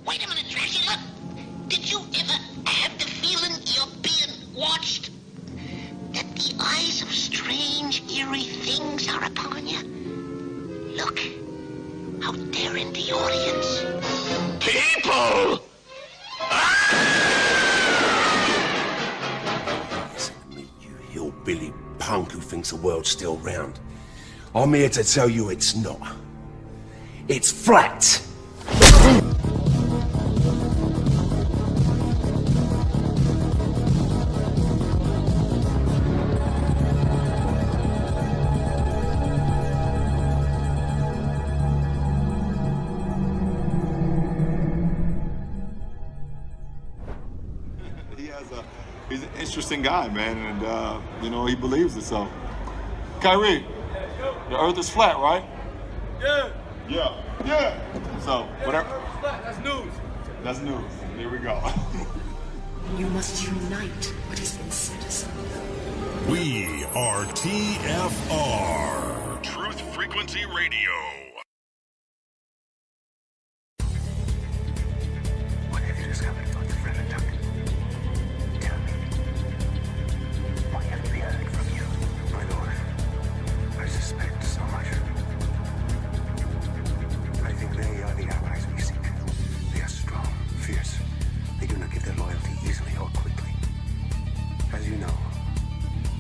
Wait a minute, Dracula. Did you ever have the feeling you're being watched? That the eyes of strange, eerie things are upon you? Look, out there in the audience. People! Listen to me, you hillbilly punk who thinks the world's still round. I'm here to tell you it's not. It's flat! He's an interesting guy, man, and he believes it. So, Kyrie, the Earth is flat, right? Yeah. So, whatever. That's news. That's news. Here we go. You must unite what has been set aside. We are TFR, Truth Frequency Radio. What have you discovered about the Fremen Duck? Tell me. Why haven't we heard from you? My lord, I suspect so much. I think they are the allies we seek. They are strong, fierce. They do not give their loyalty easily or quickly. As you know,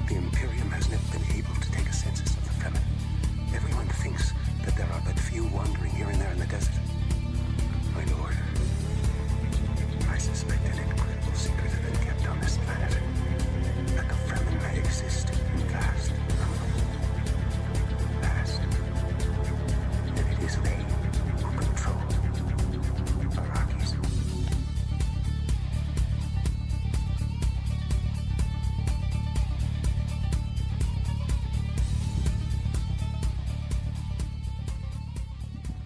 the Imperium has never been able to take a census of the Fremen. Everyone thinks that there are but few wandering here and there in the desert. My lord, I suspect an incredible secret has been kept on this planet. That the Fremen may exist in vast numbers. Vast. And it is they who control Iraqis.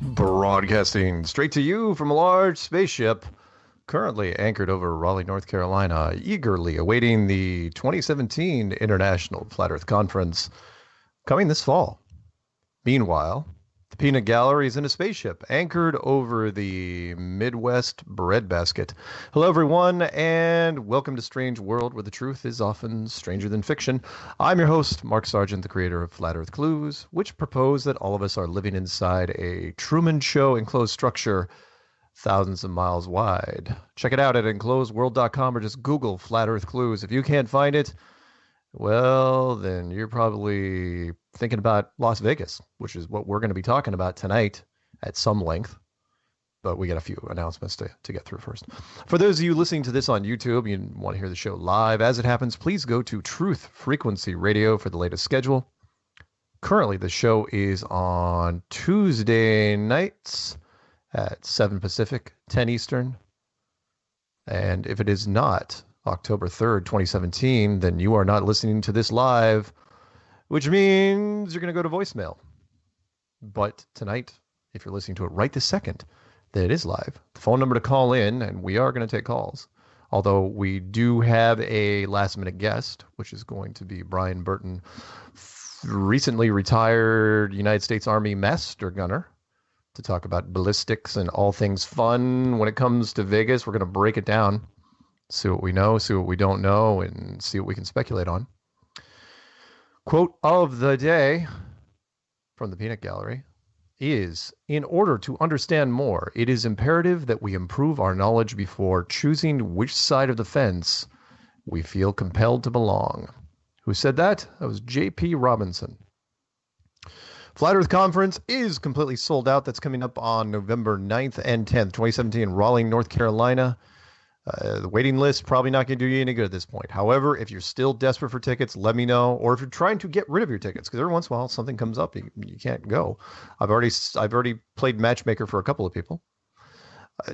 Broadcasting straight to you from a large spaceship currently anchored over Raleigh, North Carolina, eagerly awaiting the 2017 International Flat Earth Conference coming this fall. Meanwhile, the Peanut Gallery is in a spaceship anchored over the Midwest breadbasket. Hello, everyone, and welcome to Strange World, where the truth is often stranger than fiction. I'm your host, Mark Sargent, the creator of Flat Earth Clues, which propose that all of us are living inside a Truman Show enclosed structure thousands of miles wide. Check it out at enclosedworld.com or just Google Flat Earth Clues. If you can't find it, well, then you're probably thinking about Las Vegas, which is what we're going to be talking about tonight at some length. But we got a few announcements to get through first. For those of you listening to this on YouTube, you want to hear the show live as it happens, please go to Truth Frequency Radio for the latest schedule. Currently, the show is on Tuesday nights at 7 Pacific, 10 Eastern. And if it is not October 3rd, 2017, then you are not listening to this live, which means you're going to go to voicemail. But tonight, if you're listening to it right this second, then it is live. The phone number to call in, and we are going to take calls. Although we do have a last-minute guest, which is going to be Brian Burton, recently retired United States Army Master Gunner, to talk about ballistics and all things fun when it comes to Vegas. We're going to break it down. See what we know, see what we don't know, and see what we can speculate on. Quote of the day from the Peanut Gallery is, in order to understand more, it is imperative that we improve our knowledge before choosing which side of the fence we feel compelled to belong. Who said that? That was J.P. Robinson. Flat Earth Conference is completely sold out. That's coming up on November 9th and 10th, 2017 in Raleigh, North Carolina. The waiting list probably not going to do you any good at this point. However, if you're still desperate for tickets, let me know. Or if you're trying to get rid of your tickets, because every once in a while something comes up, you can't go. I've already played matchmaker for a couple of people.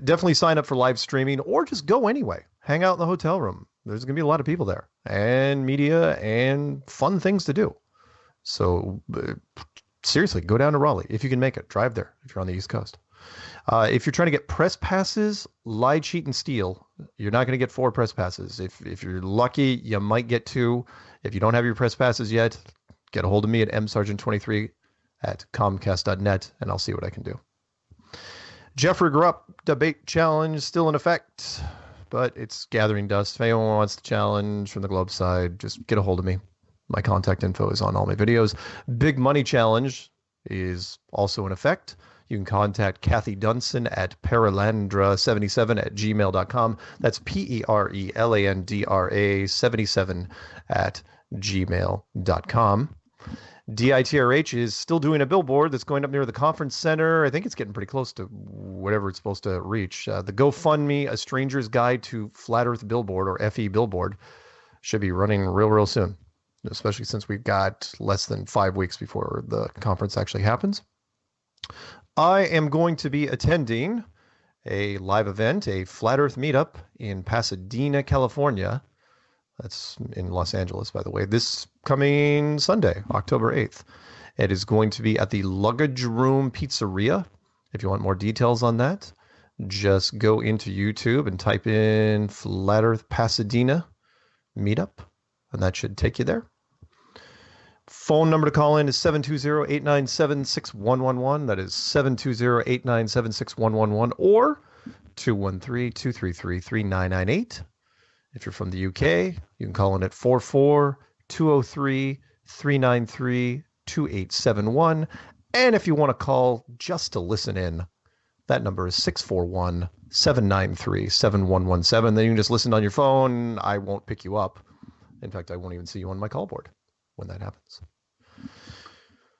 Definitely sign up for live streaming, or just go anyway. Hang out in the hotel room. There's going to be a lot of people there, and media, and fun things to do. So seriously, go down to Raleigh if you can make it. Drive there if you're on the East Coast. If you're trying to get press passes, lie, cheat, and steal, you're not going to get 4 press passes. If you're lucky, you might get 2. If you don't have your press passes yet, get a hold of me at msargent23 at comcast.net, and I'll see what I can do. Jeffrey Grupp debate challenge still in effect, but it's gathering dust. If anyone wants the challenge from the Globe side, just get a hold of me. My contact info is on all my videos. Big Money Challenge is also in effect. You can contact Kathy Dunson at perelandra77@gmail.com. That's perelandra77@gmail.com. DITRH is still doing a billboard that's going up near the conference center. I think it's getting pretty close to whatever it's supposed to reach. The GoFundMe, A Stranger's Guide to Flat Earth Billboard, or FE Billboard, should be running real soon, especially since we've got less than 5 weeks before the conference actually happens. I am going to be attending a live event, a Flat Earth meetup in Pasadena, California. That's in Los Angeles, by the way, this coming Sunday, October 8th. It is going to be at the Luggage Room Pizzeria. If you want more details on that, just go into YouTube and type in Flat Earth Pasadena meetup, and that should take you there. Phone number to call in is 720-897-6111. That is 720-897-6111 or 213-233-3998. If you're from the UK, you can call in at 44-203-393-2871. And if you want to call just to listen in, that number is 641-793-7117. Then you can just listen on your phone. I won't pick you up. In fact, I won't even see you on my call board when that happens.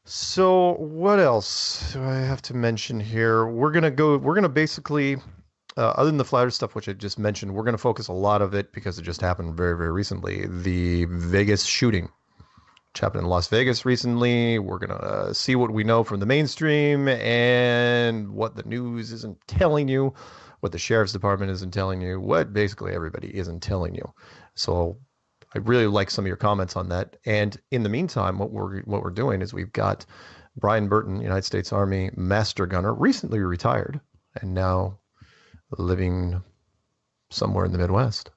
So what else do I have to mention here? We're going to basically, other than the Flat Earth stuff, which I just mentioned, we're going to focus a lot of it because it just happened very, very recently. The Vegas shooting, which happened in Las Vegas recently. We're going to see what we know from the mainstream and what the news isn't telling you, what the sheriff's department isn't telling you, what basically everybody isn't telling you. So I really like some of your comments on that. And in the meantime, what we're doing is we've got Brian Burton, United States Army Master Gunner, recently retired and now living somewhere in the Midwest.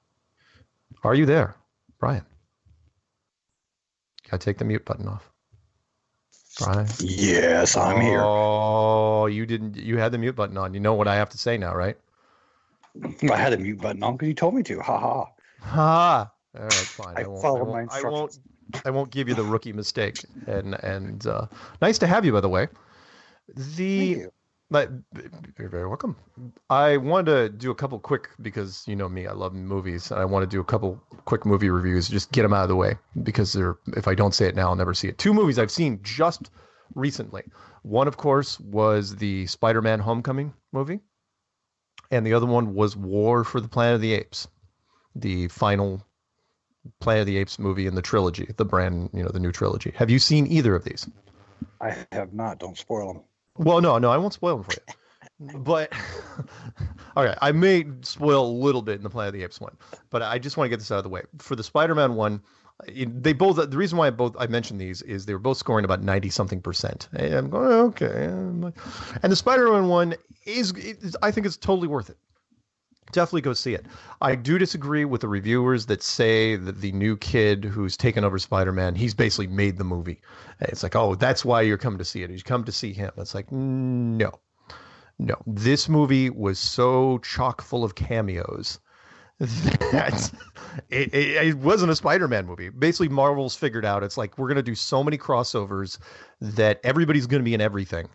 Are you there, Brian? Gotta take the mute button off. Brian? Yes, I'm here. Oh, you had the mute button on. You know what I have to say now, right? I had a mute button on because you told me to. Ha ha. Ha. All right, fine. I won't give you the rookie mistake. And nice to have you, by the way. Thank you. You're very welcome. I wanted to do a couple quick, because you know me, I love movies. And I want to do a couple quick movie reviews, just get them out of the way, because if I don't say it now, I'll never see it. 2 movies I've seen just recently. One, of course, was the Spider-Man Homecoming movie. And the other one was War for the Planet of the Apes, the final Planet of the Apes movie in the trilogy, the new trilogy. Have you seen either of these? I have not. Don't spoil them. Well, no, I won't spoil them for you. But, okay, I may spoil a little bit in the Planet of the Apes one, but I just want to get this out of the way. For the Spider-Man one, the reason why I mentioned these is they were both scoring about 90-something%. And I'm going, okay. And the Spider-Man one I think it's totally worth it. Definitely go see it. I do disagree with the reviewers that say that the new kid who's taken over Spider-Man, he's basically made the movie. It's like, oh, that's why you're coming to see it. You come to see him. It's like, no. This movie was so chock full of cameos that it wasn't a Spider-Man movie. Basically, Marvel's figured out, it's like, we're going to do so many crossovers that everybody's going to be in everything,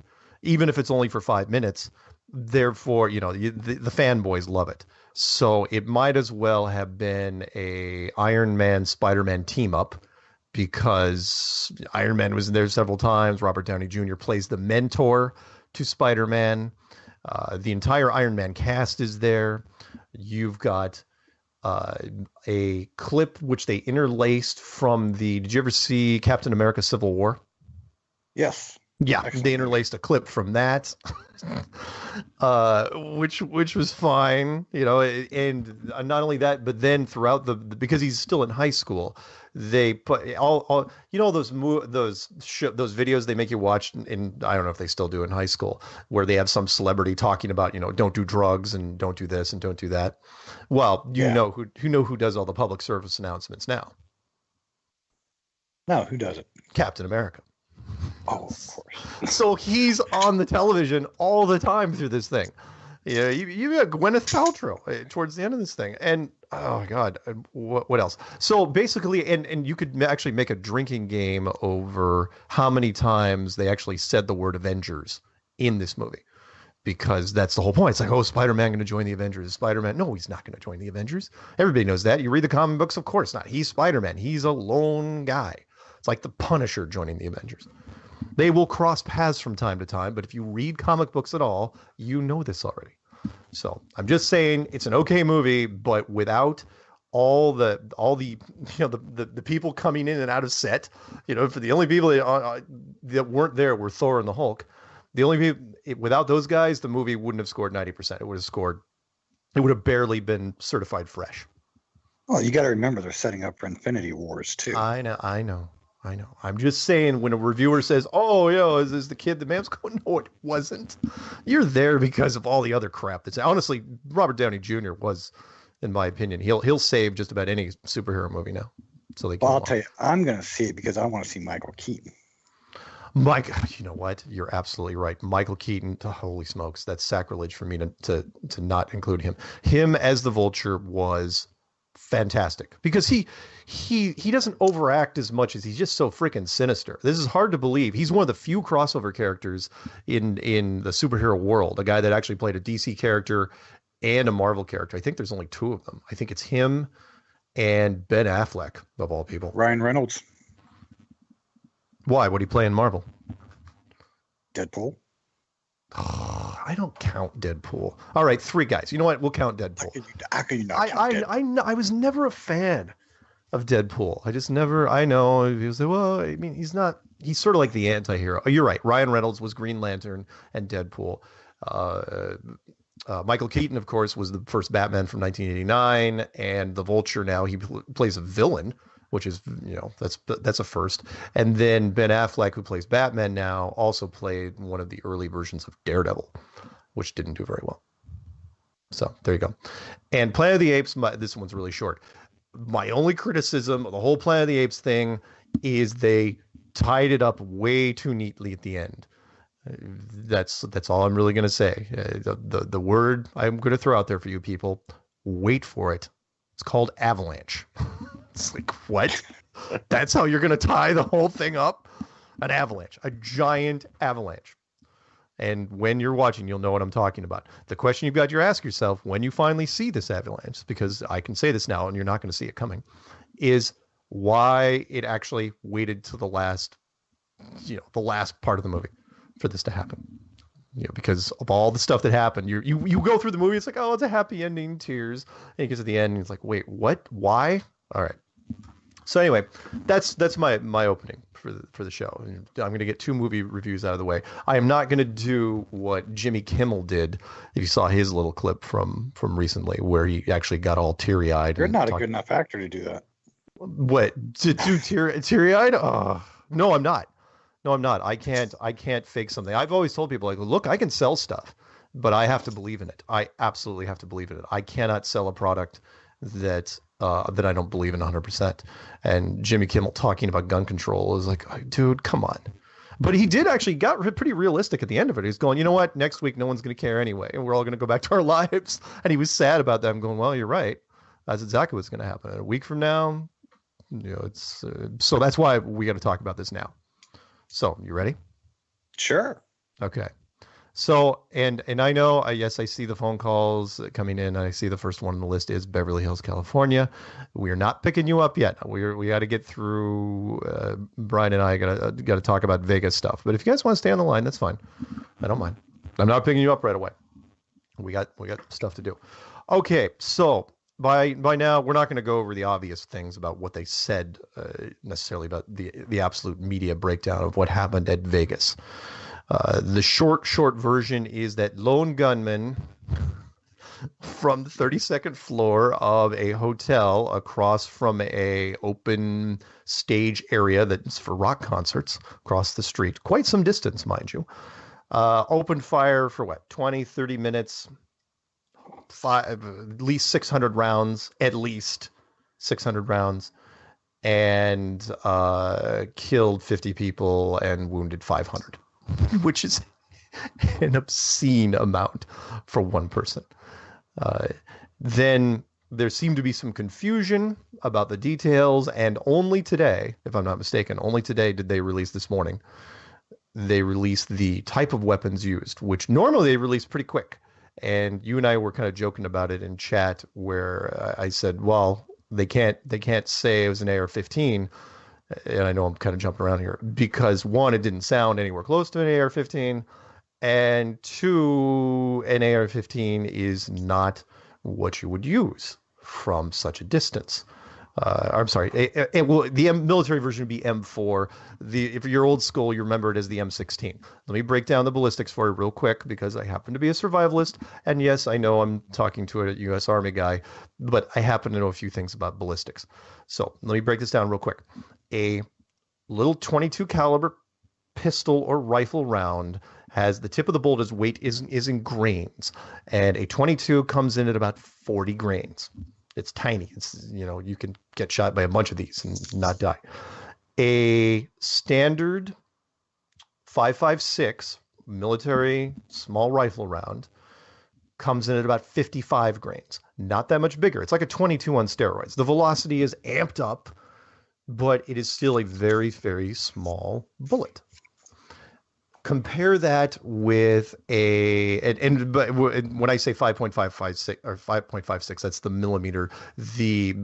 even if it's only for 5 minutes. Therefore, the fanboys love it. So it might as well have been a Iron Man Spider-Man team up, because Iron Man was there several times. Robert Downey Jr. plays the mentor to Spider-Man. The entire Iron Man cast is there. You've got a clip which they interlaced from did you ever see Captain America Civil War? Yes. Yeah, Excellent. They interlaced a clip from that, which was fine, and not only that, but then throughout because he's still in high school, they put all those videos they make you watch in, I don't know if they still do in high school, where they have some celebrity talking about, don't do drugs and don't do this and don't do that. Well, know who does all the public service announcements now? No, who does it? Captain America. Oh, of course. So he's on the television all the time through this thing. Yeah, you got Gwyneth Paltrow towards the end of this thing, and oh my God, what else? So basically, and you could actually make a drinking game over how many times they actually said the word Avengers in this movie, because that's the whole point. It's like, oh, Spider-Man going to join the Avengers? Spider-Man? No, he's not going to join the Avengers. Everybody knows that. You read the comic books, of course not. He's Spider-Man. He's a lone guy. It's like the Punisher joining the Avengers. They will cross paths from time to time, but if you read comic books at all, you know this already. So I'm just saying it's an okay movie, but without all the the people coming in and out of set, for the only people that weren't there were Thor and the Hulk. The only people without those guys, the movie wouldn't have scored 90%. It would have barely been certified fresh. Well, you got to remember they're setting up for Infinity Wars too. I know. I'm just saying, when a reviewer says, "Oh, is this the kid the man's going?" No, it wasn't. You're there because of all the other crap that's honestly Robert Downey Jr. was, in my opinion, he'll save just about any superhero movie now. So they. Well, I'll tell you, I'm going to see it because I want to see Michael Keaton. Mike, you know what? You're absolutely right. Michael Keaton. Holy smokes, that's sacrilege for me to not include him. Him as the Vulture was fantastic because he doesn't overact as much as he's just so freaking sinister. This is hard to believe. He's one of the few crossover characters in the superhero world. A guy that actually played a DC character and a Marvel character. I think there's only two of them. I think it's him and Ben Affleck, of all people. Ryan Reynolds. Why? What did he play in Marvel? Deadpool. Oh, I don't count Deadpool. All right, three guys. You know what? We'll count Deadpool. How can you not count Deadpool? I was never a fan of Deadpool. I just never. I know. He was like, well, I mean, he's not. He's sort of like the anti-hero. Oh, you're right. Ryan Reynolds was Green Lantern and Deadpool. Michael Keaton, of course, was the first Batman from 1989, and the Vulture. Now he plays a villain, which is, that's a first. And then Ben Affleck, who plays Batman now, also played one of the early versions of Daredevil, which didn't do very well. So there you go. And Planet of the Apes, this one's really short. My only criticism of the whole Planet of the Apes thing is they tied it up way too neatly at the end. That's all I'm really going to say. The word I'm going to throw out there for you people, wait for it. It's called avalanche. It's like, what? That's how you're going to tie the whole thing up? An avalanche, a giant avalanche. And when you're watching, you'll know what I'm talking about. The question you've got to ask yourself when you finally see this avalanche, because I can say this now and you're not going to see it coming, is why it actually waited to the last part of the movie for this to happen. Because of all the stuff that happened, you go through the movie, it's like, oh, it's a happy ending, tears. And it gets to the end, and it's like, wait, what? Why? All right. So anyway, that's my opening for the show. I'm going to get 2 movie reviews out of the way. I am not going to do what Jimmy Kimmel did. If you saw his little clip from recently, where he actually got all teary-eyed. You're not a good enough actor to do that. What, to do teary-eyed? No, I'm not. No, I'm not. I can't fake something. I've always told people, like, look, I can sell stuff, but I have to believe in it. I absolutely have to believe in it. I cannot sell a product that I don't believe in 100%. And Jimmy Kimmel talking about gun control is like, dude, come on. But he did actually got pretty realistic at the end of it. He's going, you know what? Next week, no one's going to care anyway. And we're all going to go back to our lives. And he was sad about that. I'm going, well, you're right. That's exactly what's going to happen. A week from now, it's so that's why we got to talk about this now. So you ready? Sure. Okay. So, and I know, yes, I see the phone calls coming in. I see the first one on the list is Beverly Hills, California. We are not picking you up yet. We got to get through. Brian and I got to talk about Vegas stuff. But if you guys want to stay on the line, that's fine. I don't mind. I'm not picking you up right away. We got stuff to do. Okay, so by now we're not going to go over the obvious things about what they said necessarily about the absolute media breakdown of what happened at Vegas. The short version is that lone gunman from the 32nd floor of a hotel across from a open stage area that's for rock concerts across the street, quite some distance, mind you, opened fire for 20, 30 minutes, at least 600 rounds, and killed 50 people and wounded 500, which is an obscene amount for one person. Then there seemed to be some confusion about the details, and only today, if I'm not mistaken, only today did they release this morning, they released the type of weapons used, which normally they release pretty quick. And you and I were kind of joking about it in chat, where I said, well, they can't say it was an AR-15, and I know I'm kind of jumping around here, because one, it didn't sound anywhere close to an AR-15, and two, an AR-15 is not what you would use from such a distance. I'm sorry. The military version would be M4. If you're old school, you remember it as the M16. Let me break down the ballistics for you real quick, because I happen to be a survivalist. And yes, I know I'm talking to a U.S. Army guy, but I happen to know a few things about ballistics. So let me break this down real quick. A little .22 caliber pistol or rifle round has the tip of the bullet weight is in grains, and a .22 comes in at about 40 grains. It's tiny. It's, you can get shot by a bunch of these and not die. A standard 5.56 military small rifle round comes in at about 55 grains. Not that much bigger. It's like a .22 on steroids. The velocity is amped up, but it is still a very, very small bullet. Compare that with but when I say 5.556 or 5.56, that's the millimeter. The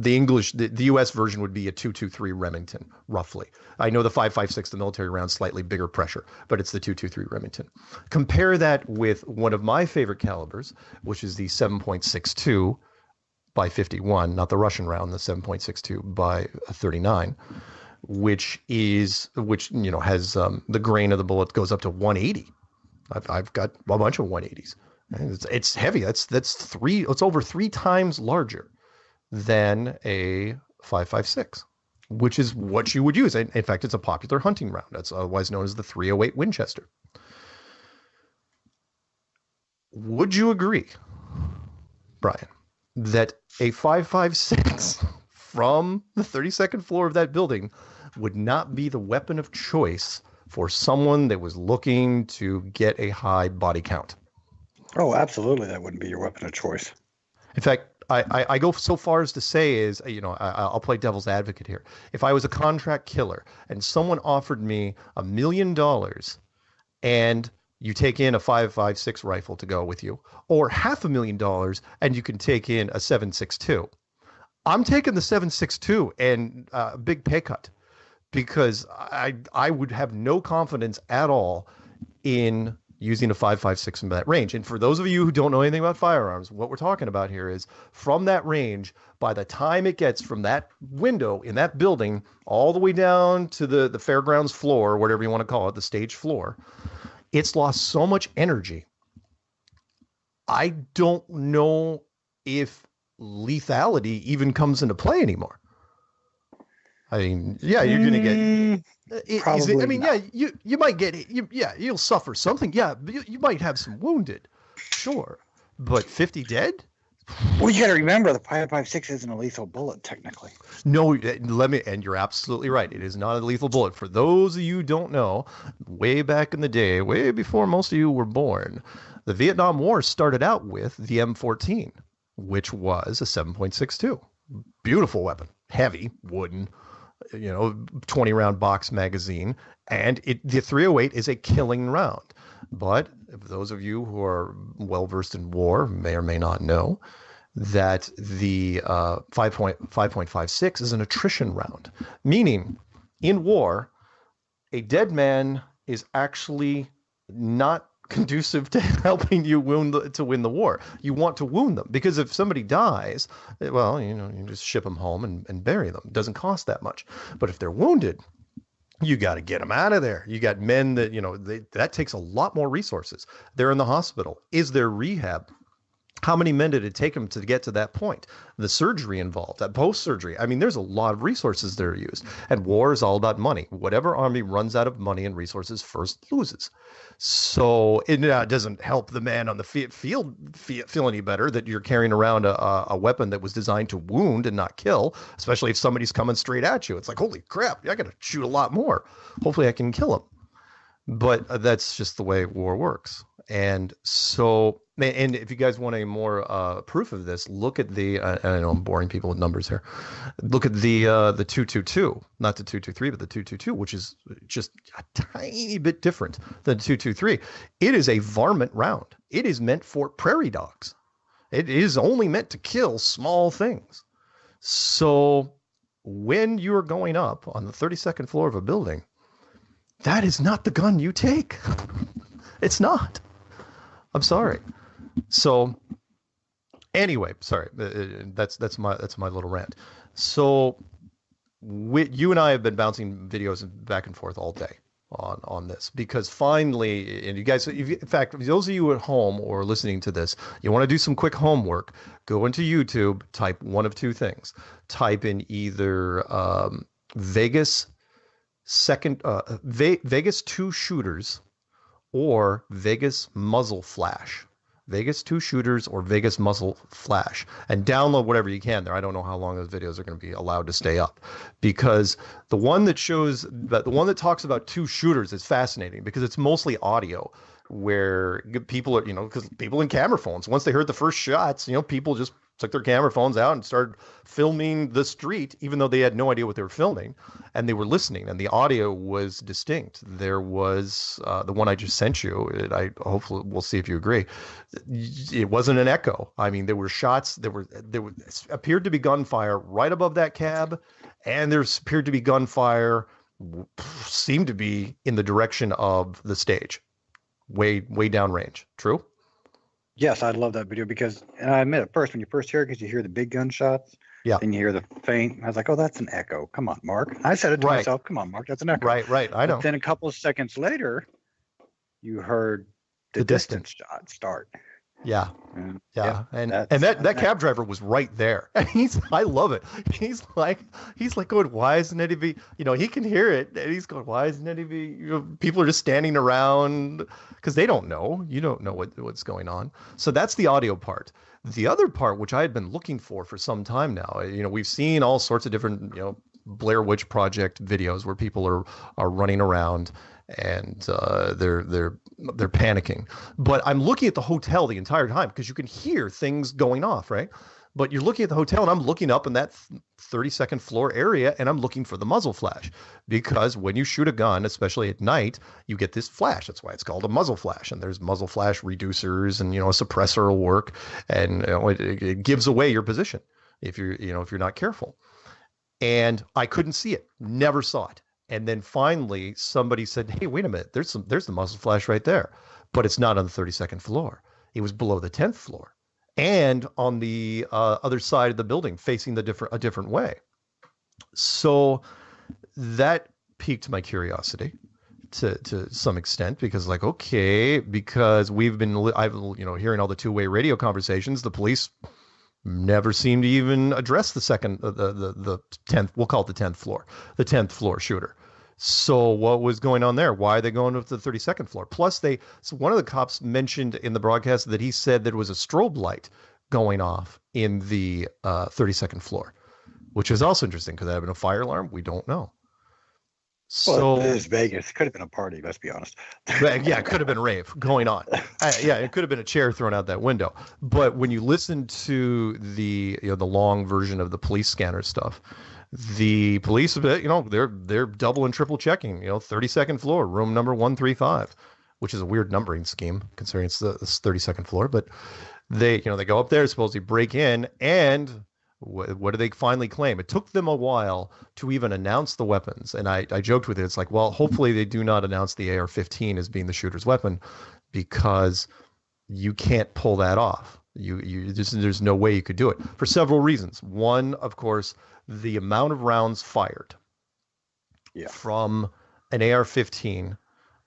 English, the US version would be a .223 Remington, roughly. I know the 5.56, the military round, slightly bigger pressure, but it's the .223 Remington. Compare that with one of my favorite calibers, which is the 7.62 by 51, not the Russian round, the 7.62 by 39. Which has the grain of the bullet goes up to 180. I've got a bunch of 180s. It's heavy. It's over 3 times larger than a 5.56, which is what you would use. In fact, it's a popular hunting round. That's otherwise known as the .308 Winchester. Would you agree, Brian, that a 5.56 from the 32nd floor of that building would not be the weapon of choice for someone that was looking to get a high body count? Oh, absolutely. That wouldn't be your weapon of choice. In fact, I go so far as to say I'll play devil's advocate here. If I was a contract killer and someone offered me $1 million and you take in a 5.56 rifle to go with you, or $500,000 and you can take in a 7.62, I'm taking the 7.62 and a big pay cut, because I would have no confidence at all in using a 5.56 in that range. And for those of you who don't know anything about firearms, what we're talking about here is from that range, by the time it gets from that window in that building all the way down to the fairgrounds floor, whatever you want to call it, the stage floor, it's lost so much energy. I don't know if lethality even comes into play anymore. I mean, yeah, you're going to get probably. I mean, not. Yeah, you might get you'll suffer something. Yeah, you might have some wounded, sure, but 50 dead. Well, you got to remember the 5.56 isn't a lethal bullet technically. No, and you're absolutely right. It is not a lethal bullet. For those of you who don't know, way back in the day, way before most of you were born, the Vietnam War started out with the M14, which was a 7.62. Beautiful weapon, heavy, wooden, 20-round box magazine, and the .308 is a killing round. But if those of you who are well-versed in war may or may not know that the 5.56 is an attrition round, meaning in war, a dead man is actually not conducive to helping you win the war. You want to wound them, because if somebody dies, well, you just ship them home and bury them. It doesn't cost that much. But if they're wounded, you got to get them out of there. You got men that, that takes a lot more resources. They're in the hospital. Is there rehab? How many men did it take him to get to that point? The surgery involved, that post-surgery. I mean, there's a lot of resources that are used. And war is all about money. Whatever army runs out of money and resources first loses. So it doesn't help the man on the field feel any better that you're carrying around a weapon that was designed to wound and not kill, especially if somebody's coming straight at you. It's like, holy crap, I got to shoot a lot more. Hopefully I can kill him. But that's just the way war works. And so, and if you guys want a more proof of this, look at the, I know I'm boring people with numbers here. Look at the 222, not the 223, but the 222, which is just a tiny bit different than 223. It is a varmint round. It is meant for prairie dogs. It is only meant to kill small things. So when you're going up on the 32nd floor of a building, that is not the gun you take. It's not. I'm sorry. So anyway, sorry. That's my little rant. So you and I have been bouncing videos back and forth all day on this, because finally, and you guys, in fact, those of you at home or listening to this, you want to do some quick homework, go into YouTube, type one of two things. Type in either Vegas Vegas 2 shooters or Vegas muzzle flash. Vegas 2 shooters or Vegas muzzle flash, and download whatever you can there. I don't know how long those videos are going to be allowed to stay up, because the one that talks about 2 shooters is fascinating, because it's mostly audio, where people are, because people in camera phones, once they heard the first shots, people just took their camera phones out and started filming the street, even though they had no idea what they were filming, and they were listening, and the audio was distinct. There was the one I just sent you. I hopefully we'll see if you agree. It wasn't an echo. I mean, there were shots. There appeared to be gunfire right above that cab, and there appeared to be gunfire seemed to be in the direction of the stage, way downrange. True. Yes, I love that video because, and I admit at first, when you first hear it, because you hear the big gunshots, yeah, and you hear the faint, I was like, oh, that's an echo. Come on, Mark. I said it to myself, come on, Mark, that's an echo. Right, I know. But then a couple of seconds later, you heard the distance shot start. Yeah. And that cab driver was right there. And I love it. He's like going, why isn't anybody, he can hear it. And he's going, why isn't anybody, people are just standing around, because they don't know. You don't know what's going on. So that's the audio part. The other part, which I had been looking for some time now, we've seen all sorts of different, Blair Witch Project videos where people are running around and they're panicking. But I'm looking at the hotel the entire time, because you can hear things going off, right? But you're looking at the hotel, and I'm looking up in that 32nd floor area, and I'm looking for the muzzle flash, because when you shoot a gun, especially at night, you get this flash. That's why it's called a muzzle flash. And there's muzzle flash reducers, and a suppressor will work, and it gives away your position if you're not careful. And I couldn't see it, never saw it. And then finally somebody said, hey, wait a minute, there's the muzzle flash right there, but it's not on the 32nd floor. It was below the 10th floor and on the other side of the building, facing a different way. So that piqued my curiosity to some extent, because because I've been hearing all the two-way radio conversations. The police never seem to even address the 10th, we'll call it the 10th floor shooter. So what was going on there? Why are they going to the 32nd floor? Plus so one of the cops mentioned in the broadcast that he said there was a strobe light going off in the 32nd floor, which is also interesting, because there had been a fire alarm. We don't know. So it is Vegas. It could have been a party, let's be honest. Yeah, it could have been a rave going on. It could have been a chair thrown out that window. But when you listen to the the long version of the police scanner stuff, the police, they're double and triple checking. 32nd floor, room number 135, which is a weird numbering scheme considering it's the 32nd floor. But they go up there, supposedly break in, and what do they finally claim? It took them a while to even announce the weapons. And I joked with it. It's like, well, hopefully they do not announce the AR-15 as being the shooter's weapon, because you can't pull that off. There's no way you could do it for several reasons. One, of course, the amount of rounds fired from an AR-15,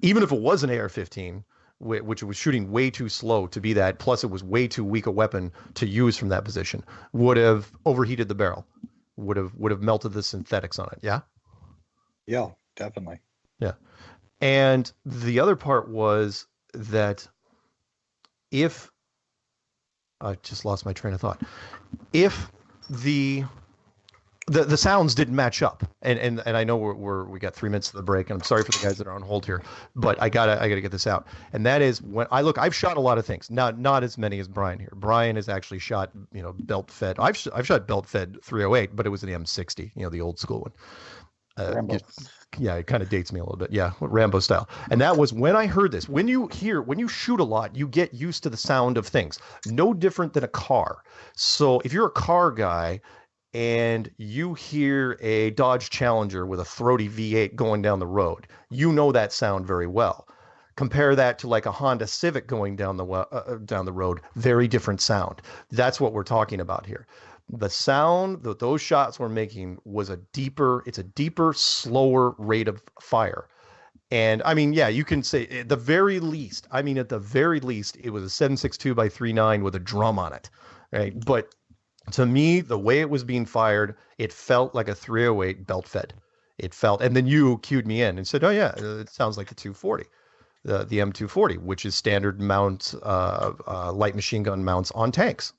even if it was an AR-15, which was shooting way too slow to be that. Plus, it was way too weak a weapon to use from that position. Would have overheated the barrel. Would have melted the synthetics on it. Yeah. Yeah, definitely. Yeah. And the other part was that if I just lost my train of thought, if the sounds didn't match up, and I know we got 3 minutes to the break, and I'm sorry for the guys that are on hold here, but I gotta get this out. And that is when I've shot a lot of things, not as many as Brian here. Brian has actually shot, belt fed. I've shot belt fed 308, but it was an M60, the old school one. Yeah, it kind of dates me a little bit. Yeah, Rambo style. And that was when I heard this. When you shoot a lot, you get used to the sound of things. No different than a car. So if you're a car guy and you hear a Dodge Challenger with a throaty V8 going down the road, you know that sound very well. Compare that to like a Honda Civic going down the road, very different sound. That's what we're talking about here. The sound that those shots were making was a deeper, slower rate of fire. And I mean, yeah, you can say at the very least, it was a 7.62 by 3.9 with a drum on it, right? But to me, the way it was being fired, it felt like a 308 belt fed. It felt, and then you cued me in and said, oh yeah, it sounds like the 240, the M240, which is standard mount, light machine gun mounts on tanks.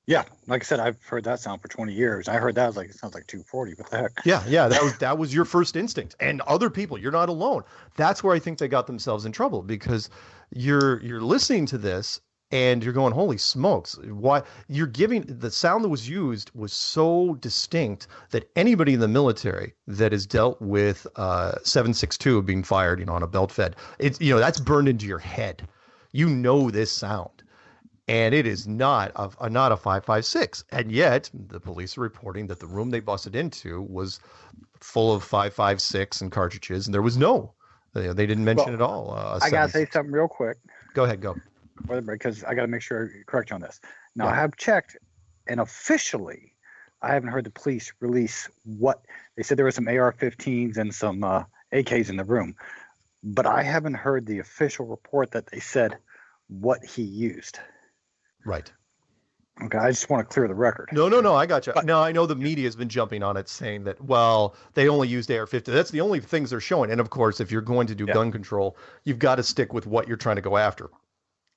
Yeah, like I said, I've heard that sound for 20 years. I heard that, I was like, it sounds like 240. What the heck? Yeah, that was your first instinct. And other people, you're not alone. That's where I think they got themselves in trouble, because you're listening to this and you're going, holy smokes, why you're giving the sound that was used was so distinct that anybody in the military that has dealt with 7.62 being fired, on a belt fed, it's that's burned into your head. This sound. And it is not a 5.56. And yet the police are reporting that the room they busted into was full of 5.56 and cartridges, and there was they didn't mention at all. I got to say something real quick. Go ahead, go. Because I got to make sure you're correct on this. Now, Yeah. I have checked, and officially, I haven't heard the police release what they said. There were some AR-15s and some AKs in the room, but I haven't heard the official report that they said what he used. Right. Okay, I just want to clear the record. No, I got you. No, I know the media has been jumping on it, saying that, well, they only used AR-15. That's the only things they're showing. And of course, if you're going to do gun control, you've got to stick with what you're trying to go after,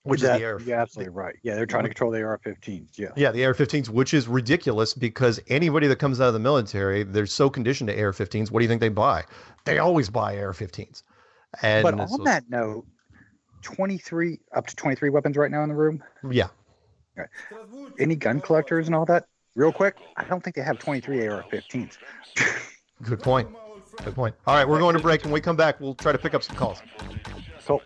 which is the AR. You're absolutely right. Yeah, they're trying to control the AR-15s. Yeah, the AR-15s, which is ridiculous because anybody that comes out of the military, they're so conditioned to AR-15s. What do you think they buy? They always buy AR-15s. And but on that note, up to 23 weapons right now in the room. Yeah. Right. Any gun collectors and all that? Real quick, I don't think they have 23 AR-15s. Good point. All right, we're going to break. When we come back, we'll try to pick up some calls. Cool.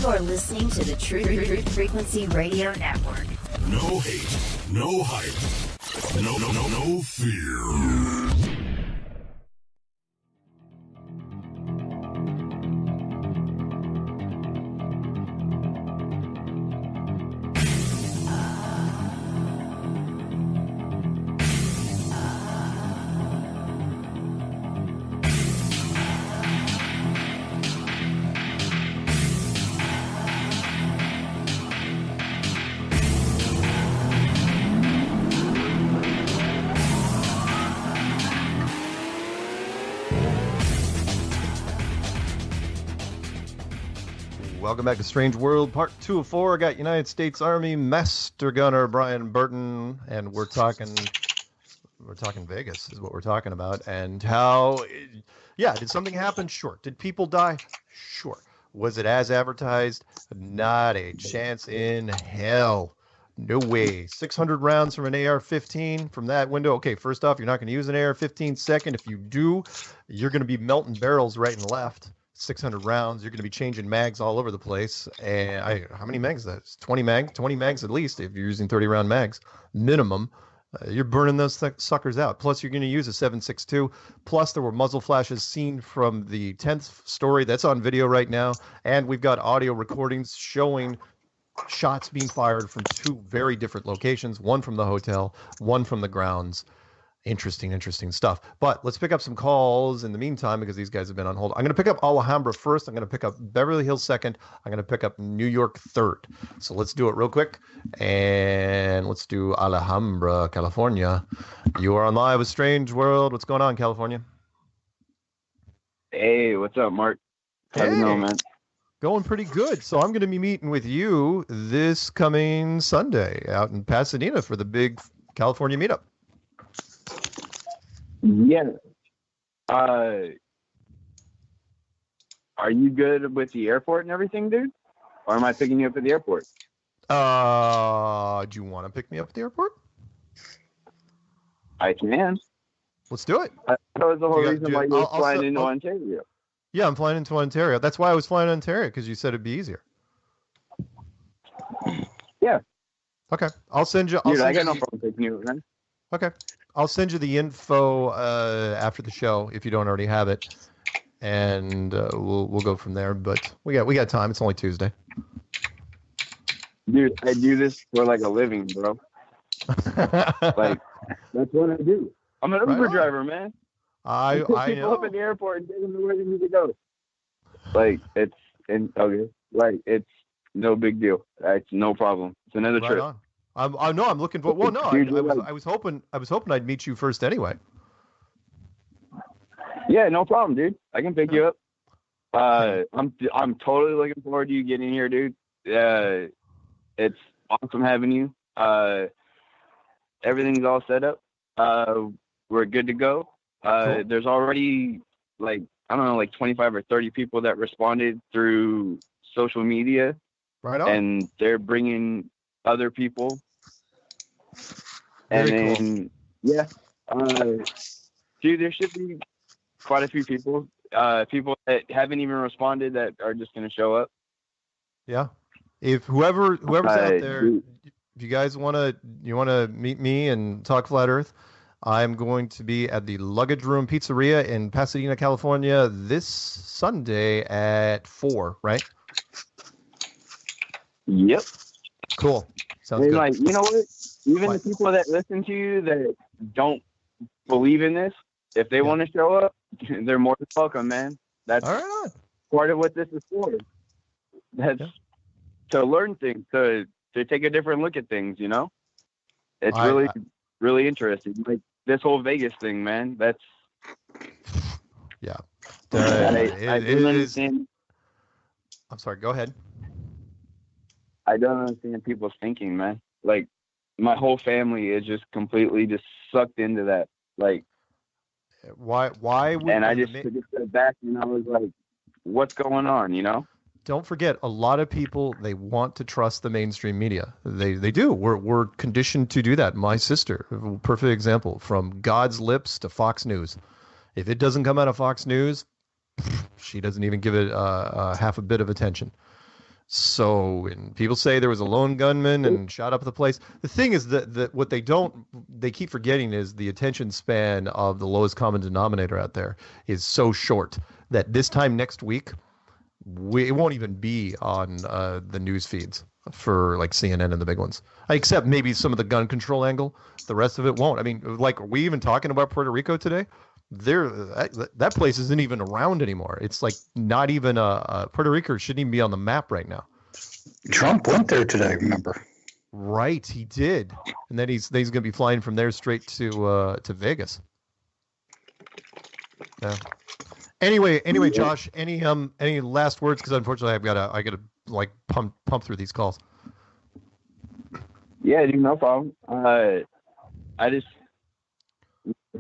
You're listening to the Truth Frequency Radio Network. No hate, no hype, no fear. Welcome back to Strange World, Part 2 of 4. I got United States Army Master Gunner Brian Burton, and we're talking Vegas is what we're talking about, and how, did something happen? Sure. Did people die? Sure. Was it as advertised? Not a chance in hell. No way. 600 rounds from an AR-15 from that window. Okay, first off, you're not going to use an AR-15. Second, if you do, you're going to be melting barrels right and left. 600 rounds, you're going to be changing mags all over the place. And how many mags is that? It's 20 mags at least if you're using 30 round mags minimum. You're burning those suckers out. Plus, you're going to use a 7.62. Plus, there were muzzle flashes seen from the 10th story. That's on video right now. And we've got audio recordings showing shots being fired from two very different locations, one from the hotel, one from the grounds. Interesting stuff. But let's pick up some calls in the meantime because these guys have been on hold. I'm going to pick up Alhambra first. I'm going to pick up Beverly Hills second. I'm going to pick up New York third. So let's do it real quick. And let's do Alhambra, California. You are on live with Strange World. What's going on, California? Hey, what's up, Mark? How's it going, man? Going pretty good. So I'm going to be meeting with you this coming Sunday out in Pasadena for the big California meetup. Yeah. Are you good with the airport and everything, dude? Or am I picking you up at the airport? Do you want to pick me up at the airport? I can. Let's do it. That was the whole reason why you were flying into Ontario. Yeah, I'm flying into Ontario. That's why I was flying to Ontario, because you said it'd be easier. Yeah. Okay. I'll send you. Dude, I got no problem picking you up, man. Okay. I'll send you the info after the show if you don't already have it, and we'll go from there. But we got time. It's only Tuesday. Dude, I do this for like a living, bro. Like that's what I do. I'm an Uber driver, man. I pick people know. up at the airport and take them to where they need to go. Like it's it's no big deal. It's no problem. It's another trip. On. I'm looking for. Well, no, Dude, I was hoping I'd meet you first anyway. Yeah, no problem, dude. I can pick you up. I'm totally looking forward to you getting here, dude. It's awesome having you. Everything's all set up. We're good to go. Cool. There's already like 25 or 30 people that responded through social media. Right on. And they're bringing other people. And Very then, yeah, dude, there should be quite a few people, people that haven't even responded that are just going to show up. Yeah. If whoever's out there, dude. if you guys want to meet me and talk flat Earth, I'm going to be at the Luggage Room Pizzeria in Pasadena, California this Sunday at 4, right? Yep. Cool. Sounds And good. like, you know what? Even the people that listen to you that don't believe in this, if they want to show up, they're more than welcome, man. That's all right. Part of what this is for. That's to learn things, to take a different look at things, you know? It's really interesting. Like this whole Vegas thing, man. That's yeah. I don't understand. I'm sorry, go ahead. I don't understand people's thinking, man. Like my whole family is just completely just sucked into that. Like why would and I just took a step back and I was like, what's going on, you know? Don't forget, a lot of people, they want to trust the mainstream media. They do. We're conditioned to do that. My sister, perfect example, from God's lips to Fox News. If it doesn't come out of Fox News, she doesn't even give it half a bit of attention. So when people say there was a lone gunman and shot up the place, the thing is that what they keep forgetting is the attention span of the lowest common denominator out there is so short that this time next week, it won't even be on the news feeds for like CNN and the big ones, except maybe some of the gun control angle. The rest of it won't. I mean, like, are we even talking about Puerto Rico today? That place isn't even around anymore. It's like not even Puerto Rico shouldn't even be on the map right now. Trump went there today, remember? Right, he did, and then he's going to be flying from there straight to Vegas. Yeah. Anyway, Josh, any last words? Because unfortunately, I gotta like pump through these calls. Yeah, dude, no problem. I just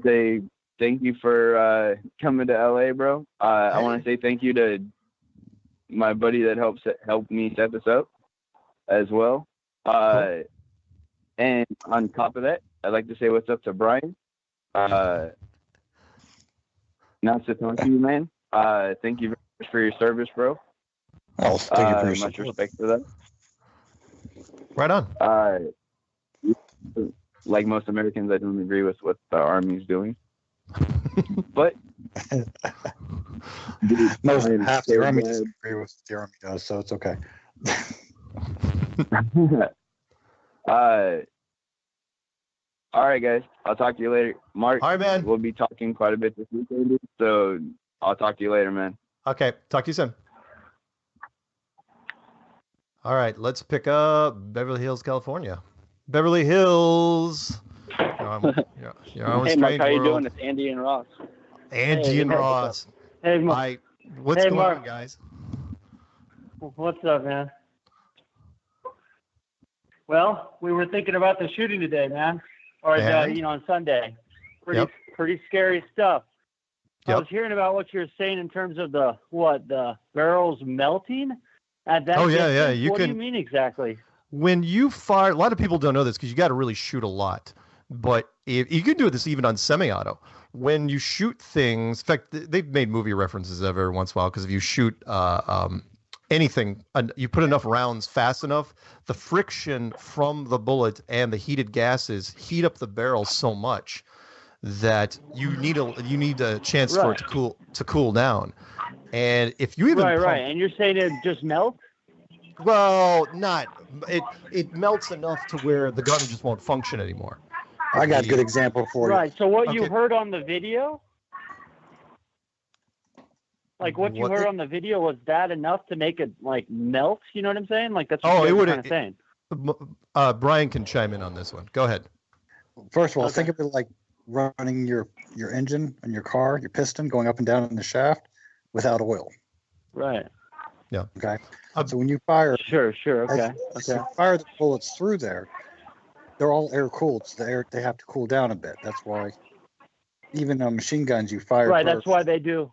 say thank you for coming to LA, bro. I want to say thank you to my buddy that helped me set this up as well. Cool. And on top of that, I'd like to say what's up to Brian. Nice to talk to you, man. Thank you very much for your service, bro. Oh, thank you for your much support. respect for that. Right on. like most Americans, I don't agree with what the Army's doing. But most half the Army doesn't agree with what the Army does, so it's okay. All right, guys. I'll talk to you later. Mark, all right, man. We'll be talking quite a bit this weekend, so I'll talk to you later, man. Okay. Talk to you soon. All right. Let's pick up Beverly Hills, California. Beverly Hills. You're on hey, Mark, how you doing? It's Andy and Ross. Andy and Ross. Hey, Mark. What's going on, guys? What's up, man? Well, we were thinking about the shooting today, man. Or, on Sunday. Pretty scary stuff. I was hearing about what you're saying in terms of the barrels melting at that distance. Yeah. What do you mean exactly? When you fire, a lot of people don't know this because you got to really shoot a lot. But if you can do this even on semi-auto, when you shoot things, in fact, they've made movie references every once in a while because if you shoot anything, you put enough rounds fast enough, the friction from the bullet and the heated gases heat up the barrel so much that you need a chance for it to cool down. And if you even and you're saying it just melts? Well, it melts enough to where the gun just won't function anymore. I got a good example for you. Right. So what you heard on the video? Like what you heard on the video, was that enough to make it like melt? You know what I'm saying? Like that's what you're kind of saying. Brian can chime in on this one. Go ahead. First of all, think of it like running your engine in your car, your piston going up and down in the shaft without oil. Right. Yeah. Okay. So when you fire, sure. Okay. As you fire the bullets through there, they're all air cooled, so they have to cool down a bit. That's why even on machine guns you fire. Right. That's why they do.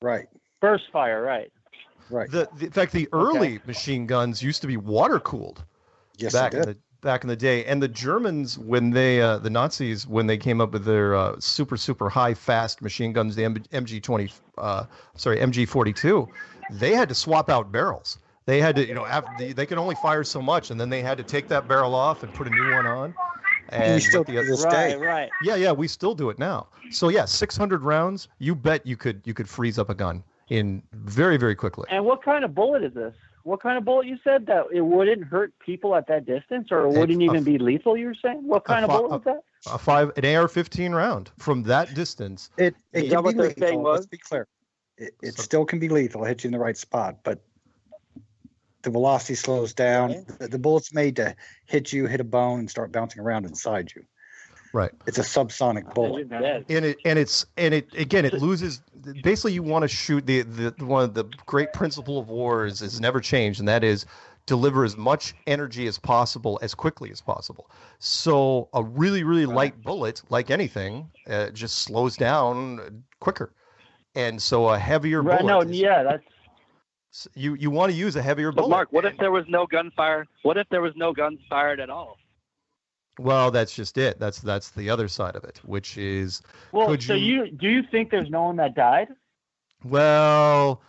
Right. Burst fire. Right. Right. In fact, the early machine guns used to be water cooled. Yes, back in the day, and the Germans, when they the Nazis, when they came up with their super high fast machine guns, the MG42, they had to swap out barrels. They had to, they could only fire so much, and then they had to take that barrel off and put a new one on. And you still do this day. Right. Yeah, we still do it now. So 600 rounds, you bet you could freeze up a gun in very, very quickly. And what kind of bullet is this? What kind of bullet you said that it wouldn't hurt people at that distance, or it wouldn't even be lethal? You're saying what kind of bullet was that? An AR-15 round from that distance. It can be lethal. Let's be clear. It still can be lethal. It hits you in the right spot, but the velocity slows down. The bullet's made to hit a bone, and start bouncing around inside you. Right. It's a subsonic bullet. It loses. Basically, you want to shoot the one of the great principle of wars is never changed, and that is deliver as much energy as possible as quickly as possible. So a really, really light bullet, like anything, just slows down quicker. And so a heavier bullet. That's. You want to use a heavier bullet. But Mark, what if there was no gunfire? What if there was no guns fired at all? Well, that's just it. That's the other side of it, which is. Well, do you think there's no one that died? Well,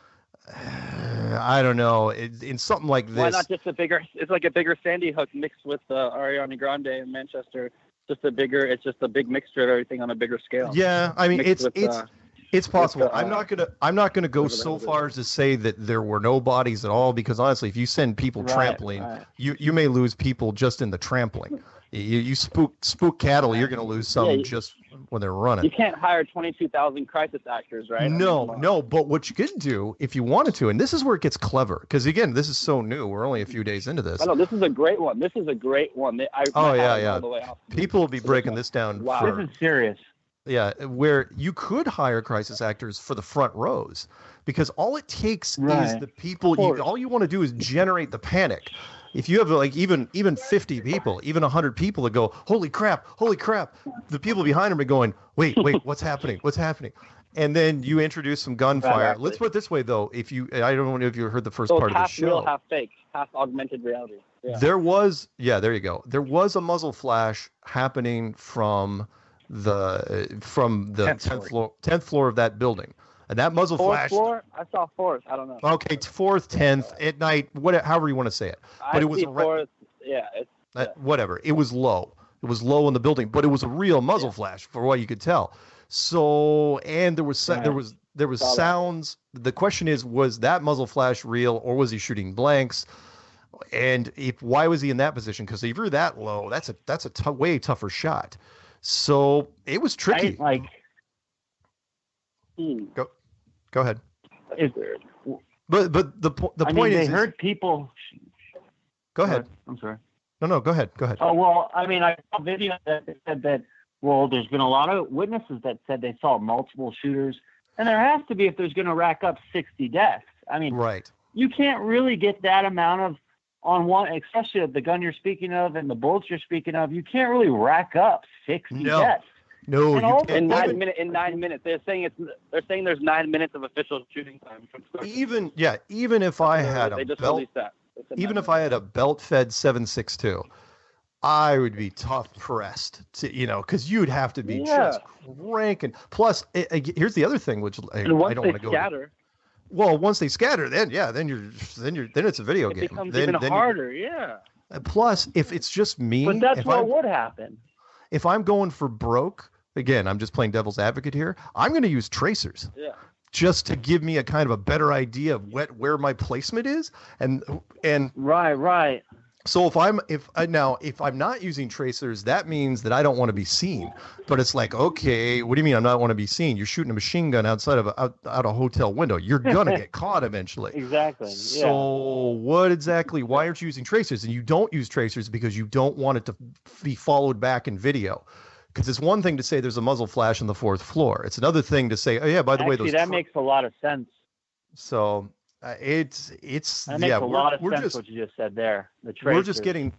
I don't know. In something like this. Why not just a bigger? It's like a bigger Sandy Hook mixed with Ariana Grande in Manchester. It's just a big mixture of everything on a bigger scale. Yeah, I mean it's possible. I'm not gonna go so far as to say that there were no bodies at all, because honestly, if you send people trampling, you may lose people just in the trampling. You spook cattle, you're going to lose some just when they're running. You can't hire 22,000 crisis actors, right? No. But what you can do, if you wanted to, and this is where it gets clever, because again, this is so new. We're only a few days into this. I know this is a great one. People will be breaking this down. Wow, this is serious. Yeah, where you could hire crisis actors for the front rows, because all it takes is the people. All you want to do is generate the panic. If you have even 50 people, even 100 people that go, holy crap, the people behind them are going, wait, what's happening? And then you introduce some gunfire. Let's put it this way, though. I don't know if you heard the first part of the show. Half real, half fake, half augmented reality. Yeah. There you go. There was a muzzle flash happening from the 10th floor of that building. And that muzzle flash. Floor? I saw fourth. I don't know. Okay, 4th, 10th at night, however you want to say it. But it was fourth. Yeah. Whatever. It was low. It was low in the building, but it was a real muzzle flash for what you could tell. So, and there was sounds. The question is, was that muzzle flash real, or was he shooting blanks? And why was he in that position? Because if you're that low, that's a way tougher shot. So it was tricky. Go ahead. But the point is, they heard people. Go ahead. I'm sorry. No, go ahead. Oh, well, I mean, I saw a video that said that, well, there's been a lot of witnesses that said they saw multiple shooters, and there has to be if there's going to rack up 60 deaths. I mean, right. You can't really get that amount of, on one, especially the gun you're speaking of and the bullets you're speaking of, you can't really rack up 60 deaths. No, you can't. In 9 minutes, they're saying there's 9 minutes of official shooting time. Even if I had a belt, even if I had a belt-fed 7.62, I would be tough pressed to, because you'd have to be just cranking. Plus, here's the other thing, which I don't want to go. Scatter. Well, once they scatter, then it's a video game. It becomes even harder. Yeah. Plus, if it's just me, but that's what would happen. If I'm going for broke, again, I'm just playing devil's advocate here. I'm going to use tracers. Yeah. Just to give me a kind of a better idea of where my placement is, and right. So if I'm not using tracers, that means that I don't want to be seen. But it's like, okay, what do you mean I don't want to be seen? You're shooting a machine gun outside of out a hotel window. You're gonna get caught eventually. Exactly. So why aren't you using tracers? And you don't use tracers because you don't want it to be followed back in video. Because it's one thing to say there's a muzzle flash on the 4th floor. It's another thing to say, oh yeah, by the way, that makes a lot of sense. So it's that makes a lot of sense what you just said there. The tracers. We're just getting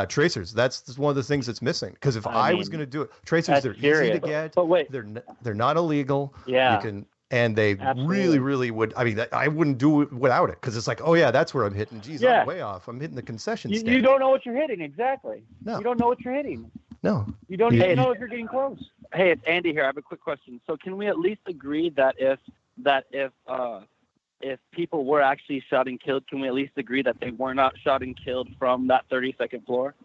tracers. That's one of the things that's missing. Because if I was going to do it, tracers, they're easy to get. But wait, they're not illegal. Yeah. And they really would. I mean, I wouldn't do it without it because it's like, oh yeah, that's where I'm hitting. Geez, I'm way off. I'm hitting the concession stand. You don't know what you're hitting exactly. No. You don't know what you're hitting. No. You don't even know if you're getting close. Hey, it's Andy here. I have a quick question. So can we at least agree that if people were actually shot and killed, can we at least agree that they were not shot and killed from that 32nd floor?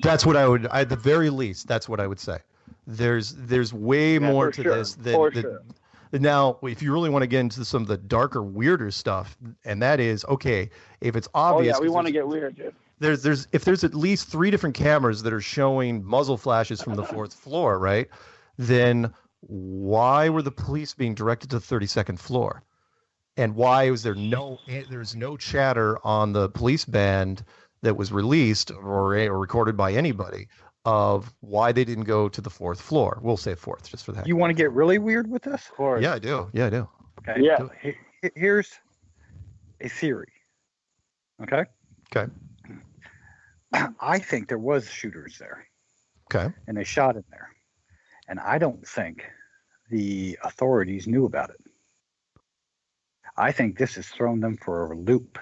That's what I would. At the very least, that's what I would say. There's way more to this than. Now, if you really want to get into some of the darker, weirder stuff, and that is okay, if it's obvious. Oh yeah, we want to get weird, dude. If there's at least 3 different cameras that are showing muzzle flashes from the 4th floor, right? Then why were the police being directed to the 32nd floor? And why was there's no chatter on the police band that was released or recorded by anybody of why they didn't go to the 4th floor? We'll say 4th just for that. You want to get really weird with this? Of course. Yeah, I do. Okay. Yeah. Here's a theory. Okay. I think there was shooters there. Okay. And they shot in there. And I don't think the authorities knew about it. I think this has thrown them for a loop.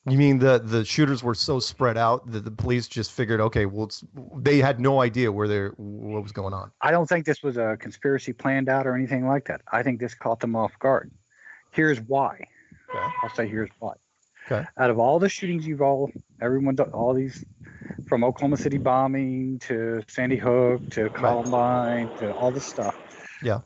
You mean the shooters were so spread out that the police just figured, okay, well, they had no idea what was going on? I don't think this was a conspiracy planned out or anything like that. I think this caught them off guard. Here's why. Okay. I'll say here's why. Okay. Out of all the shootings everyone done, all these, from Oklahoma City bombing to Sandy Hook to Columbine to all this stuff. Yeah.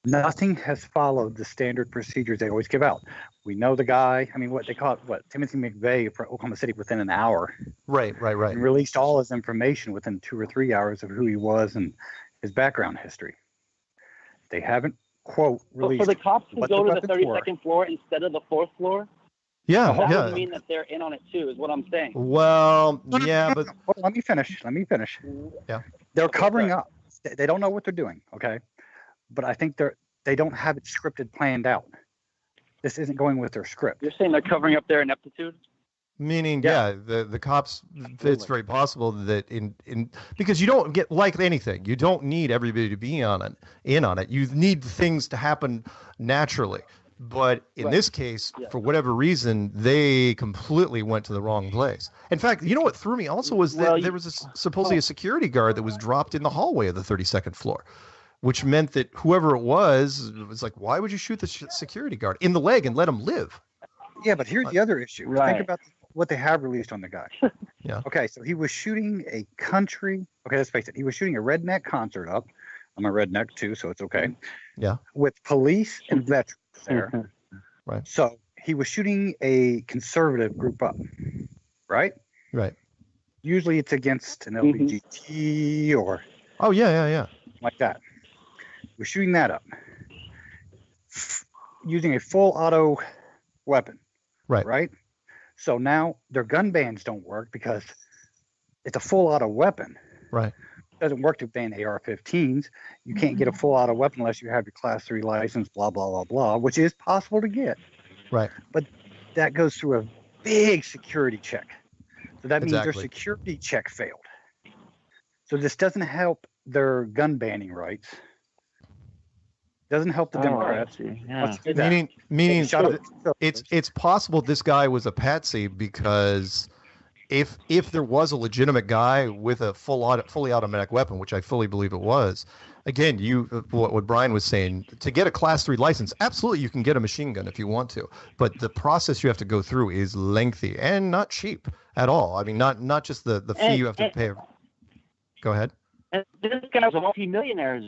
Nothing has followed the standard procedures they always give out. We know the guy. I mean, what they call it, Timothy McVeigh for Oklahoma City within an hour. Right. And released all his information within 2 or 3 hours of who he was and his background history. They haven't, quote, released. For the cops to go to the 32nd floor instead of the 4th floor? Yeah, that would mean that they're in on it too, is what I'm saying. Well, yeah, but let me finish. Yeah, they're covering up. They don't know what they're doing. Okay, but I think they don't have it scripted, planned out. This isn't going with their script. You're saying they're covering up their ineptitude? Meaning, the cops. Absolutely. It's very possible that in because you don't get, like anything, you don't need everybody to be in on it. You need things to happen naturally. But in this case, for whatever reason, they completely went to the wrong place. In fact, you know what threw me also was that there was supposedly a security guard that was dropped in the hallway of the 32nd floor, which meant that whoever it was like, why would you shoot the security guard in the leg and let him live? Yeah, but here's the other issue. Right. Think about what they have released on the guy. Yeah. Okay, so he was shooting a country. Okay, let's face it. He was shooting a redneck concert up. I'm a redneck too, so it's okay. Yeah. With police and veterans there. Right. So he was shooting a conservative group up, right? Right. Usually it's against an LGBT or Oh yeah. like that. He was shooting that up using a full auto weapon. Right. So now their gun bans don't work because it's a full auto weapon. Right. It doesn't work to ban AR-15s. You can't get a full auto weapon unless you have your Class 3 license, blah, blah, blah, blah, which is possible to get. Right. But that goes through a big security check. So that means their Exactly. security check failed. So this doesn't help their gun banning rights. Doesn't help the Democrats. Let's do that. Meaning Shut up. it's possible this guy was a patsy because if there was a legitimate guy with a fully automatic weapon, which I fully believe it was, again, what Brian was saying, to get a Class 3 license, absolutely you can get a machine gun if you want to, but the process you have to go through is lengthy and not cheap at all. I mean, not just the fee you have to pay. Go ahead. And this guy was a multi-millionaire.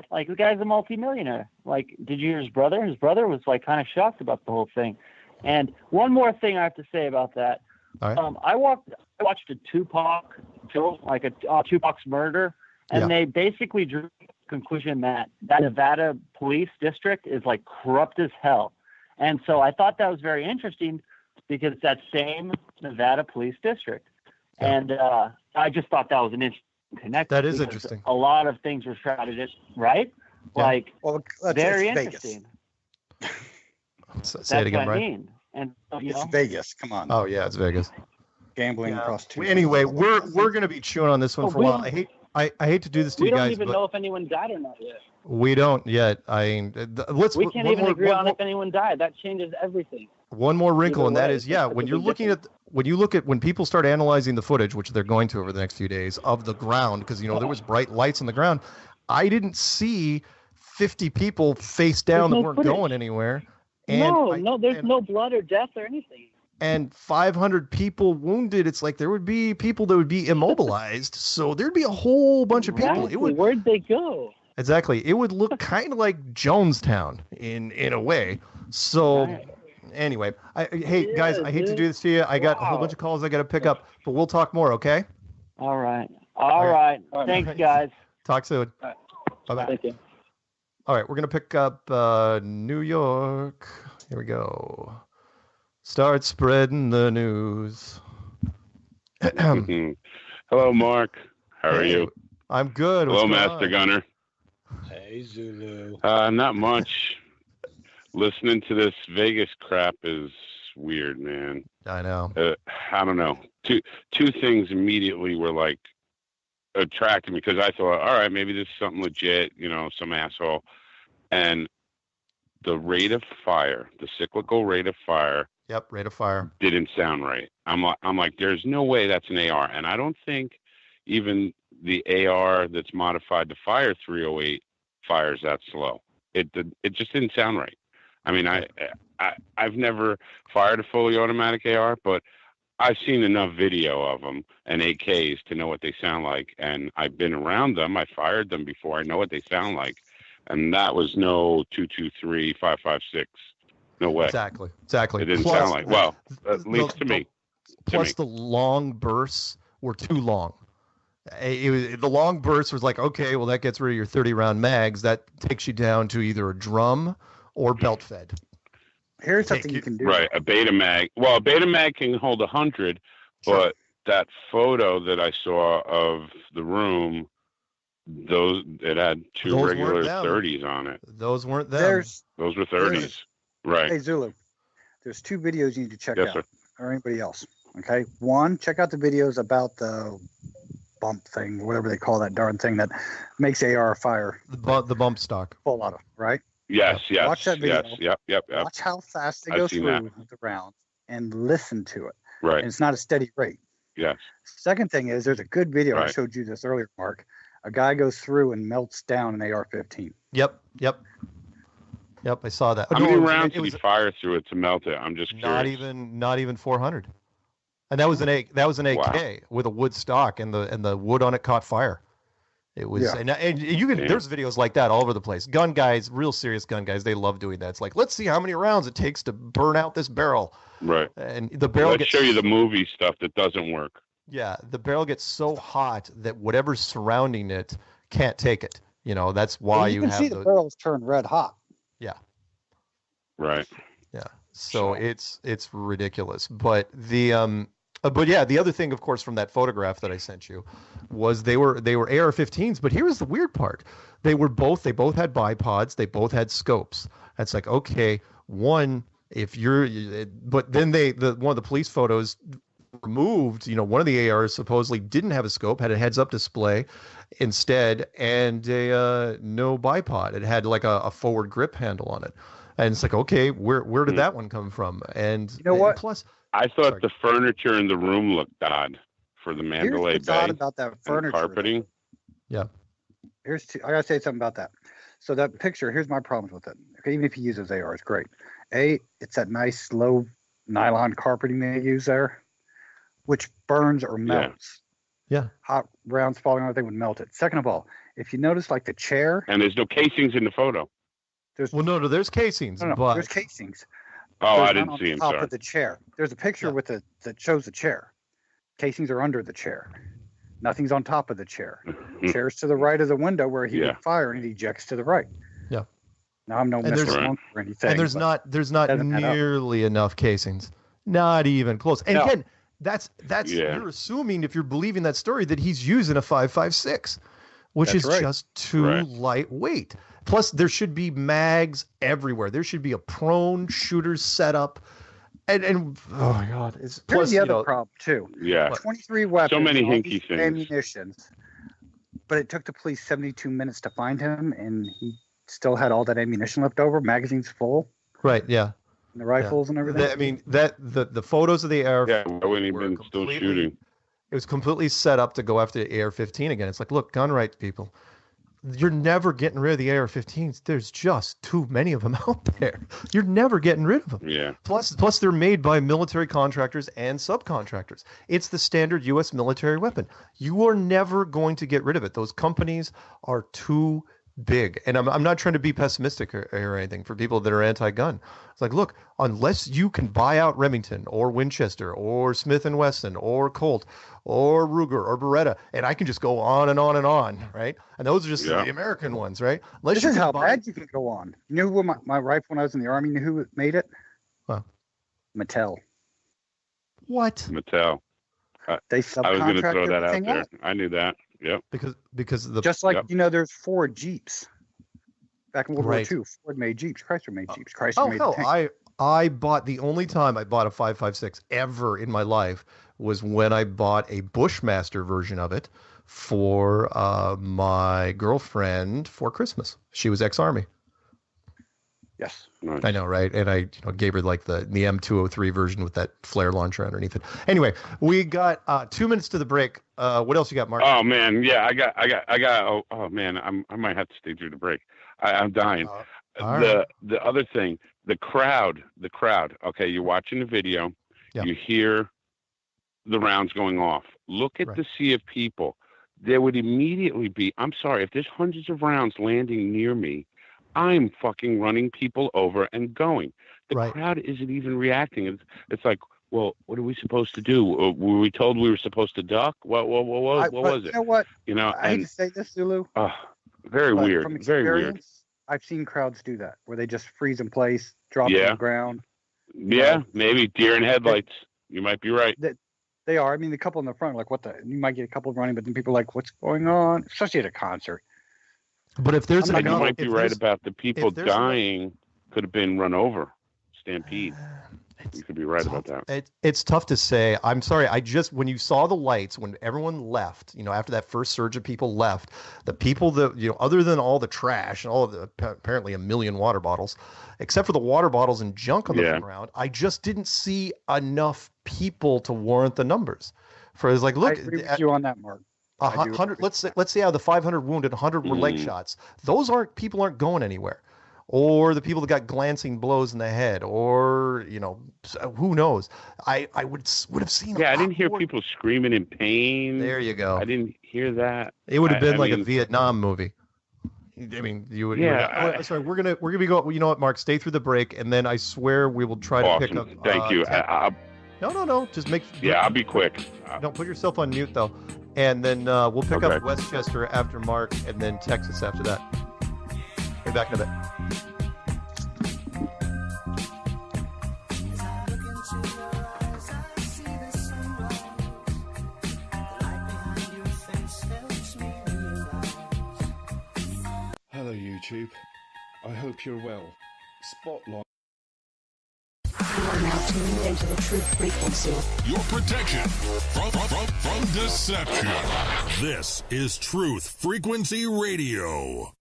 Like, the guy's a multi-millionaire. Like, did you hear his brother? His brother was like kind of shocked about the whole thing. And one more thing I have to say about that. All right. I watched a Tupac film, like a Tupac's murder, and they basically drew the conclusion that Nevada police district is like corrupt as hell. And so I thought that was very interesting because it's that same Nevada police district. Yeah. And I just thought that was an interesting connection. That is interesting. A lot of things were shrouded, right? Yeah. Like, it's very Vegas. interesting. Say it again, That's what I Brian. mean. And It's Vegas. Come on. Oh yeah, it's Vegas. Gambling prostitution. Anyway, we're going to be chewing on this one for a while. I hate to do this to you guys. We don't even but know if anyone died or not yet. we don't yet. We can't even agree on if anyone died. That changes everything. One more wrinkle, Either and that way, is, that's when people start analyzing the footage, which they're going to over the next few days, of the ground, because there was bright lights on the ground. I didn't see 50 people face down that weren't going anywhere. And there's no blood or death or anything. And 500 people wounded. It's like there would be people that would be immobilized. So there'd be a whole bunch of people. Where'd they go? Exactly. It would look kind of like Jonestown in a way. So anyway, hey guys, I hate to do this to you. I got a whole bunch of calls I got to pick up, but we'll talk more. Okay. All right. All right. Thanks, guys. Talk soon. All right. Bye-bye. Thank you. All right, we're going to pick up New York. Here we go. Start spreading the news. Hello, Mark. How are you? I'm good. Hello, Master Gunner. Hey, Zulu. Not much. Listening to this Vegas crap is weird, man. I know. I don't know. Two things immediately were like attracted me because I thought, all right, maybe this is something legit, some asshole. And the rate of fire, the cyclical rate of fire. Yep, rate of fire. Didn't sound right. I'm like, there's no way that's an AR. And I don't think even the AR that's modified to fire 308 fires that slow. It just didn't sound right. I mean, I've never fired a fully automatic AR, but I've seen enough video of them and AKs to know what they sound like. And I've been around them. I fired them before. I know what they sound like. And that was no 223, 556. No way. Exactly. It didn't sound like, well, at least to me. Plus the long bursts were too long. The long burst was like, okay, well, that gets rid of your 30-round mags. That takes you down to either a drum or belt fed. Here's something you can do. Right, a beta mag. Well, a beta mag can hold 100, but that photo that I saw of the room, it had two regular 30s on it. Those weren't them. Those were 30s. Right. Hey, Zulu, there's two videos you need to check out, sir. or anybody else. Okay, one, check out the videos about the bump thing, whatever they call that darn thing that makes AR fire. The bump stock. Full auto, right? Yes. Watch that video. Yes. Yep. Watch how fast they go through the rounds and listen to it. Right. And it's not a steady rate. Yes. Second thing is, there's a good video. Right. I showed you this earlier, Mark. A guy goes through and melts down an AR-15. Yep. I saw that. How many rounds did he fire through it to melt it? I'm just curious. Not even 400. And that was an AK Wow. with a wood stock, and the wood on it caught fire. It was, Yeah. and you can. Damn. There's videos like that all over the place. Gun guys, real serious gun guys, they love doing that. It's like, let's see how many rounds it takes to burn out this barrel. Right. And the barrel Let's gets show you the movie stuff that doesn't work. Yeah, the barrel gets so hot that whatever's surrounding it can't take it. You know, that's why you you can have see the barrels turn red hot. Yeah. Right. Yeah. So it's ridiculous. But the the other thing, of course, from that photograph that I sent you was they were AR-15s, but here's the weird part. They both had bipods, they both had scopes. That's like, okay, one, but then one of the police photos removed, one of the ARs supposedly didn't have a scope, had a heads-up display instead, and no bipod. It had like a forward grip handle on it. And it's like, okay, where did that one come from? And you know what? Plus, I thought the furniture in the room looked odd for the Mandalay Here's what's Bay. odd about that furniture. Carpeting. Yeah. I gotta say something about that. So that picture, here's my problems with it. Okay, even if you use those ARs, great. It's that nice low nylon carpeting they use there, which burns or melts. Yeah. Hot rounds falling on everything would melt it. Second of all, if you notice, like the chair. And there's no casings in the photo. There's casings. No, but there's casings. Oh, There's I didn't none on see him. top Sorry. of the chair. There's a picture that shows the chair. Casings are under the chair. Nothing's on top of the chair. Chair's to the right of the window where he would fire, and it ejects to the right. Yeah. Now I'm no Mr. Monk or anything. And there's not doesn't add up. nearly enough casings. Not even close. And No. again, that's you're assuming, if you're believing that story, that he's using a 5.56, which That's is right. just too lightweight. Plus, there should be mags everywhere. There should be a prone shooter setup. And oh my God, it's Here's plus the other problem too. Yeah. 23 weapons. So many all hinky these things. Ammunitions. But it took the police 72 minutes to find him, and he still had all that ammunition left over. Magazines full. Right. Yeah. And the rifles and everything. I mean, the photos of the AR. Yeah, why wouldn't he been still shooting? It was completely set up to go after the AR-15 again. It's like, look, gun rights people, you're never getting rid of the AR-15s. There's just too many of them out there. You're never getting rid of them. Yeah. Plus they're made by military contractors and subcontractors. It's the standard U.S. military weapon. You are never going to get rid of it. Those companies are too big. And I'm not trying to be pessimistic or anything for people that are anti-gun. It's like, look, unless you can buy out Remington or Winchester or Smith & Wesson or Colt or Ruger or Beretta, and I can just go on and on and on, right? And those are just the American ones, right? Unless This you is can how buy- bad you can go on. You know who my rifle when I was in the Army, you know who made it? Huh. Mattel. What? Mattel. They I was going to subcontract throw that out everything there. out. I knew that. Yep. Because the Just like, there's Ford Jeeps. Back in World Right. War II, Ford made Jeeps. Chrysler made Jeeps. Chrysler Oh made hell, tanks. I bought, the only time I bought a 5.56 ever in my life was when I bought a Bushmaster version of it for my girlfriend for Christmas. She was ex-Army. Yes. Nice. I know, right? And I gave her like the M203 version with that flare launcher underneath it. Anyway, we got 2 minutes to the break. What else you got, Mark? Oh man, yeah, I got. Oh man, I might have to stay through the break. I'm dying. All right. The other thing, the crowd. Okay, you're watching the video. Yeah. You hear the rounds going off. Look at the sea of people. There would immediately be. I'm sorry, if there's hundreds of rounds landing near me, I'm fucking running people over and going. The crowd isn't even reacting. It's like, well, what are we supposed to do? Were we told we were supposed to duck? What was it? You know what? You know, I hate and to say this, Zulu. very but weird. From Very weird. experience, I've seen crowds do that, where they just freeze in place, drop to the ground. Yeah, maybe deer in headlights. You might be right. They are. I mean, the couple in the front, like, what the? You might get a couple running, but then people are like, what's going on? Especially at a concert. But if there's You might be right about the people dying could have been run over, stampede. You could be right about that. It's tough to say. I'm sorry. When you saw the lights, when everyone left, after that first surge of people left, the people that, other than all the trash and all of the apparently 1 million water bottles, except for the water bottles and junk on the ground, I just didn't see enough people to warrant the numbers. It's like, look, I agree with you on that, Mark. 100. Let's say out of the 500 wounded, 100 were leg shots. People aren't going anywhere. or the people that got glancing blows in the head, or who knows? I would have seen. Yeah, I didn't hear people screaming in pain. There you go. I didn't hear that. It would have been like a Vietnam movie. I mean, you would. Yeah. Sorry, we're gonna go. You know what, Mark? Stay through the break, and then I swear we will try to pick up. Thank you. No. Just make. Yeah, I'll be quick. Don't put yourself on mute though, and then we'll pick up Westchester after Mark, and then Texas after that. Be back in a bit. Hello, YouTube. I hope you're well. Spotlight. You are now tuned into the truth frequency. Your protection from deception. This is Truth Frequency Radio.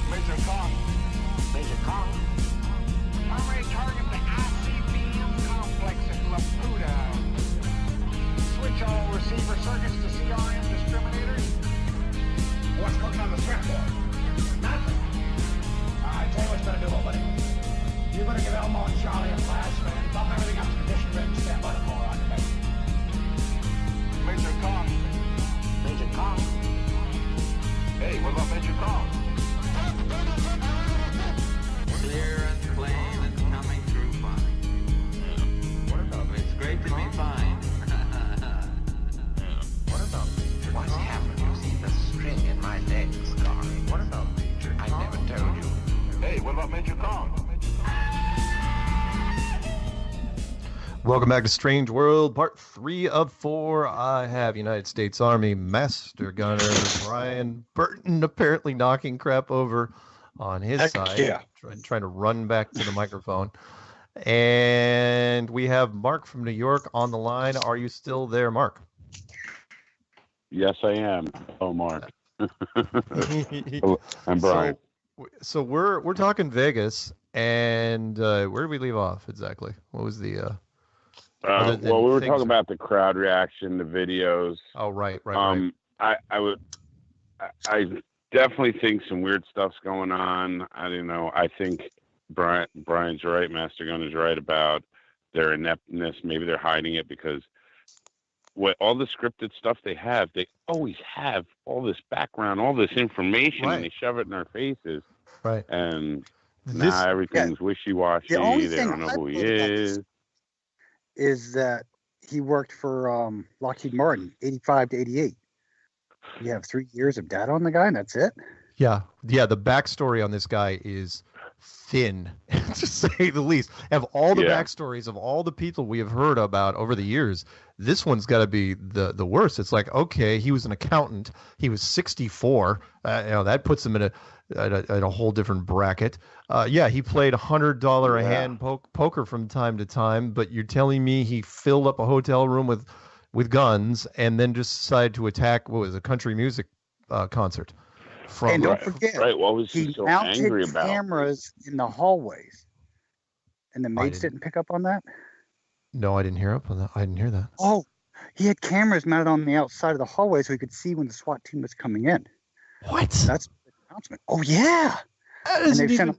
Major Kong. Major Kong. Primary target the ICBM complex at Laputa. Switch all receiver circuits to CRM discriminators. What's cooking on the strap board? Nothing. Alright, tell you what you better do, old buddy. You better give Elmo and Charlie a flash, man. Bump everything up to condition ready. Stand by the call on your back. Major Kong. Major Kong. Hey, what about Major Kong? Clear and plain and coming through fine. What about It's great to be fine. What about Major What's happened? You see the string in my leg scarring. What about Major Kong? I never told you. Hey, what about Major Kong? Welcome back to Strange World, Part 3 of 4. I have United States Army Master Gunner Brian Burton apparently knocking crap over on his side. Yeah. Trying to run back to the microphone. And we have Mark from New York on the line. Are you still there, Mark? Yes, I am. Oh, Mark. I'm Brian. So we're talking Vegas, and where did we leave off exactly? What was the... well, we were talking about the crowd reaction, the videos. Oh, right. I definitely think some weird stuff's going on. I don't know. I think Brian's right. Master Gun is right about their ineptness. Maybe they're hiding it because all the scripted stuff they always have all this background, all this information, and they shove it in our faces. Right. And now everything's wishy-washy. They don't know who he is that he worked for Lockheed Martin, 85 to 88. You have 3 years of data on the guy, and that's it? Yeah. The backstory on this guy is thin, to say the least. Of all the backstories of all the people we have heard about over the years, this one's got to be the worst. It's like, okay, he was an accountant. He was 64. That puts him in a whole different bracket. He played $100 a hand poker from time to time, but you're telling me he filled up a hotel room with guns and then just decided to attack a country music concert. And don't forget, what was he so angry about? Cameras in the hallways, and the maids didn't pick up on that. No, I didn't hear up on that. I didn't hear that. Oh, he had cameras mounted on the outside of the hallway so he could see when the SWAT team was coming in. What? That's the announcement. Oh yeah. And they've sent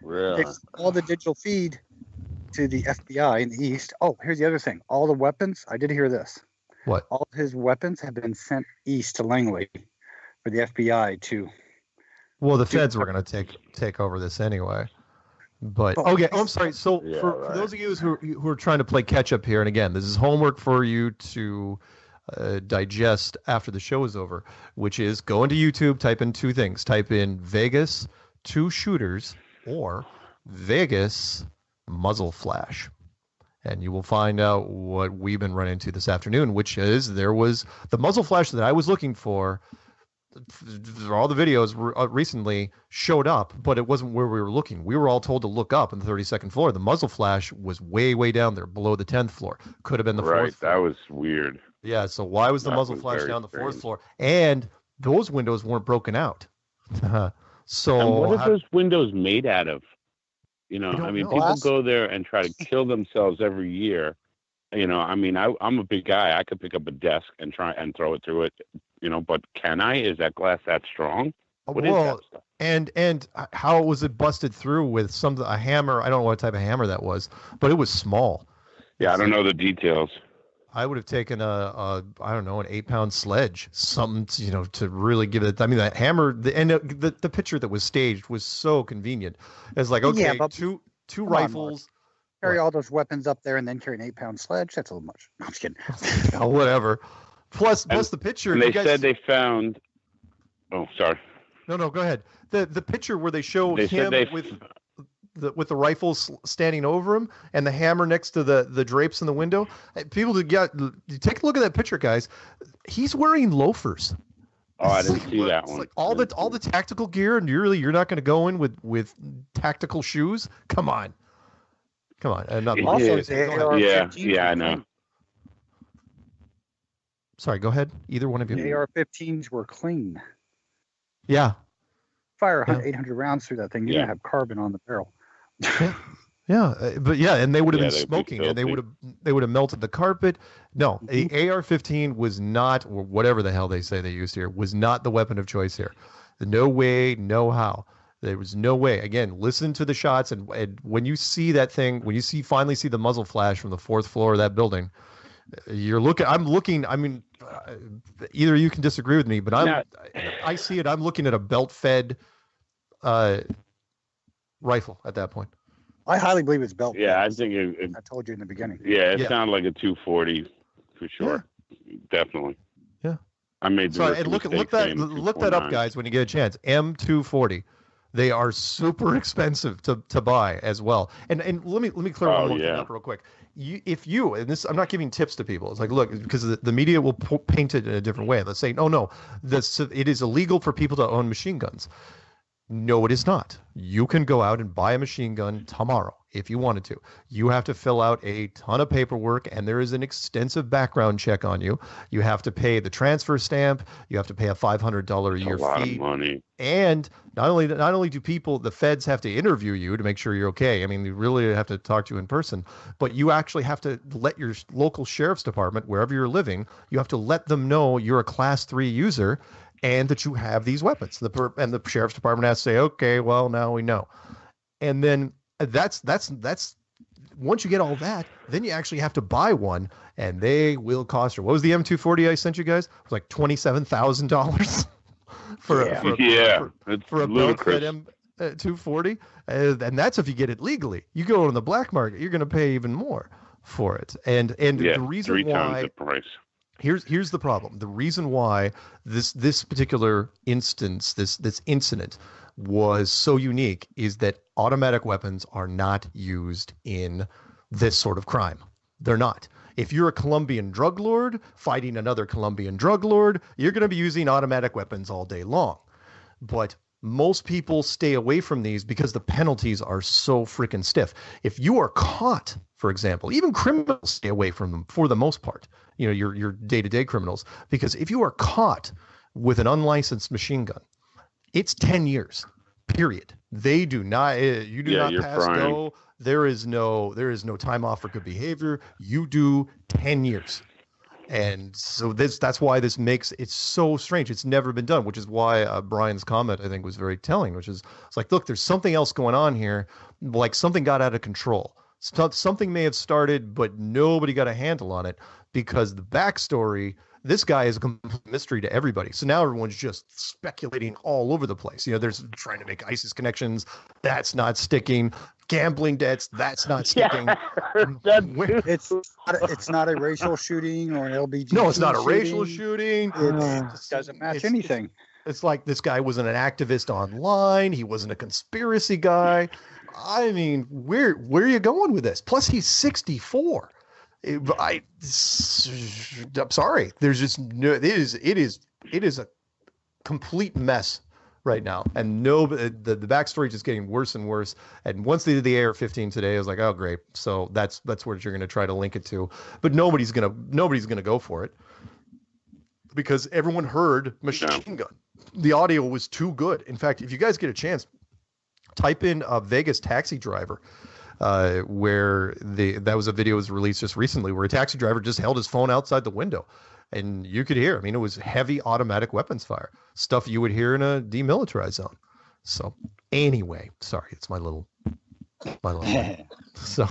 really? all the digital feed to the FBI in the East. Oh, here's the other thing. All the weapons. I did hear this. What? All of his weapons have been sent east to Langley for the FBI to. Well, the feds were going to take over this anyway. But okay, I'm sorry. So for those of you who are trying to play catch up here, and again, this is homework for you to digest after the show is over, which is go into YouTube, type in two things: type in Vegas 2 shooters or Vegas muzzle flash, and you will find out what we've been running into this afternoon, which is there was the muzzle flash that I was looking for. All the videos recently showed up, but it wasn't where we were looking. We were all told to look up on the 32nd floor. The muzzle flash was way down there below the 10th floor. Could have been the 4th floor. That was weird. Yeah, so why was the muzzle flash down the 4th floor? And those windows weren't broken out. So and what are those windows made out of? You know, I don't I mean, know. people Last- go there and try to kill themselves every year. You know, I mean, I'm a big guy. I could pick up a desk and try and throw it through it. You know, but can I? Is that glass that strong? What is that stuff? And how was it busted through with a hammer? I don't know what type of hammer that was, but it was small. Yeah, I don't know the details. I would have taken I don't know, an 8-pound sledge, something to really give it. I mean, that hammer, the picture that was staged was so convenient. It's like, okay, but two come on, rifles. Carry all those weapons up there and then carry an 8-pound sledge. That's a little much. No, I'm just kidding. Whatever. Plus the picture. And they said they found. Oh, sorry. No, go ahead. The picture where they show They him said with the rifles standing over him and the hammer next to the drapes in the window. People take a look at that picture, guys. He's wearing loafers. Oh, I didn't see that one. Like all the tactical gear, and you're not going to go in with tactical shoes. Come on. Also, yeah, I know. Sorry, go ahead. Either one of you. The AR-15s were clean. Yeah. Fire 800 rounds through that thing. You're gonna have carbon on the barrel. Yeah, and they would have been they'd be smoking, and they filthy. would have melted the carpet. No, the AR-15 was not, or whatever the hell they say they used here, was not the weapon of choice here. No way, no how. There was no way. Again, listen to the shots, and when you see that thing, when you finally see the muzzle flash from the 4th floor of that building, I'm looking. I mean, either you can disagree with me, but I see it. I'm looking at a belt-fed rifle at that point. I highly believe it's belt. Yeah, I think I told you in the beginning. Yeah, it sounded like a 240 for sure. Definitely. Yeah. I made the So and look that up, guys, when you get a chance. M240. They are super expensive to buy as well. And let me clear one more thing up real quick. I'm not giving tips to people. It's like, look, because the media will paint it in a different way. Let's say, no, it is illegal for people to own machine guns. No, it is not. You can go out and buy a machine gun tomorrow if you wanted to. You have to fill out a ton of paperwork, and there is an extensive background check on you. You have to pay the transfer stamp. You have to pay a $500 a year fee. A lot of money. And not only do the feds have to interview you to make sure you're okay. I mean, they really have to talk to you in person, but you actually have to let your local sheriff's department, wherever you're living, you have to let them know you're a class 3 user and that you have these weapons. And the sheriff's department has to say, okay, well, now we know. And then that's once you get all that, then you actually have to buy one, and they will cost you. What was the M240 I sent you guys? It was like $27,000 for a ludicrous. belt-fed M240, and that's if you get it legally. You go on the black market, you're going to pay even more for it. And the reason 3 why times the price. Here's the problem. The reason why this particular instance, this incident was so unique is that automatic weapons are not used in this sort of crime. They're not. If you're a Colombian drug lord fighting another Colombian drug lord, you're going to be using automatic weapons all day long. But most people stay away from these because the penalties are so freaking stiff. If you are caught, for example, even criminals stay away from them for the most part. You know, your day-to-day criminals, because if you are caught with an unlicensed machine gun, it's 10 years, period. They do not, you do not pass go. There is no time off for good behavior. You do 10 years. And so that's why this makes it so strange. It's never been done, which is why Brian's comment, I think, was very telling, which is, it's like, look, there's something else going on here. Like something got out of control. Something may have started, but nobody got a handle on it, because the backstory, this guy is a complete mystery to everybody. So now everyone's just speculating all over the place. You know, there's trying to make ISIS connections. That's not sticking. Gambling debts. That's not sticking. It's not a racial shooting or an LBGT. No, it's not a racial shooting. It doesn't match anything. It's like this guy wasn't an activist online. He wasn't a conspiracy guy. I mean, where are you going with this? Plus, he's 64. I'm sorry. There's just no. It is a complete mess right now, and the backstory is just getting worse and worse. And once they did the AR-15 today, I was like, oh great. So that's what you're going to try to link it to, but nobody's gonna go for it because everyone heard machine gun. The audio was too good. In fact, if you guys get a chance, Type in Vegas taxi driver, where that was a video was released just recently where a taxi driver just held his phone outside the window, and you could hear. I mean, it was heavy automatic weapons fire, stuff you would hear in a demilitarized zone. So anyway, sorry, it's my little. So.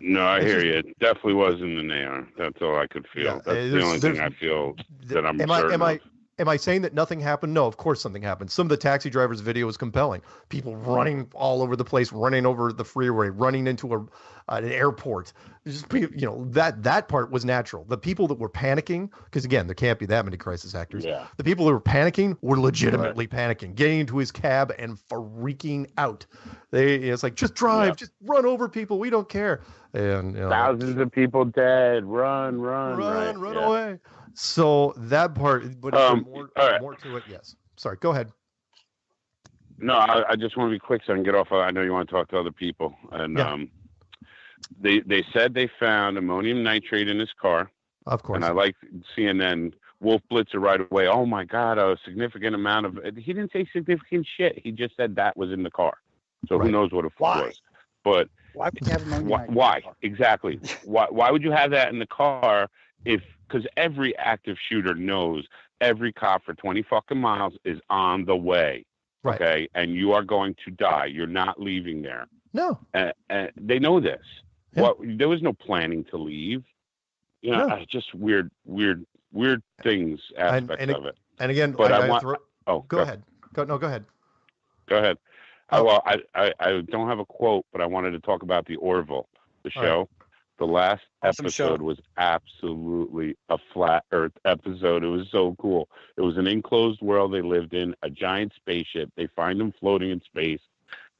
No, I hear you. It definitely wasn't an AR. That's all I could feel. Yeah, That's the only thing I feel that I'm certain of. Am I saying that nothing happened? No, of course something happened. Some of the taxi drivers' video was compelling. People running all over the place, running over the freeway, running into an airport. Just, that part was natural. The people that were panicking, because again, there can't be that many crisis actors. Yeah. The people who were panicking were legitimately panicking, getting into his cab and freaking out. It's like, just drive, just run over people. We don't care. And thousands of people dead. Run away. So that part, but more to it. Yes. Sorry. Go ahead. No, I just want to be quick so I can get off. I know you want to talk to other people, and they said they found ammonium nitrate in his car. Of course. And I like CNN. Wolf Blitzer right away. Oh my God, a significant amount of. He didn't say significant shit. He just said that was in the car. So who knows what it was? But why would you have ammonium nitrate? Why exactly? Why would you have that in the car because every active shooter knows every cop for 20 fucking miles is on the way. Right. Okay. And you are going to die. You're not leaving there. No. And they know this. Yeah. There was no planning to leave. Just weird things, aspects of it. And again, but go ahead. Go ahead. Go ahead. Well, I don't have a quote, but I wanted to talk about the Orville, the show. Right. The last episode was absolutely a flat Earth episode. It was so cool. It was an enclosed world they lived in, a giant spaceship. They find them floating in space,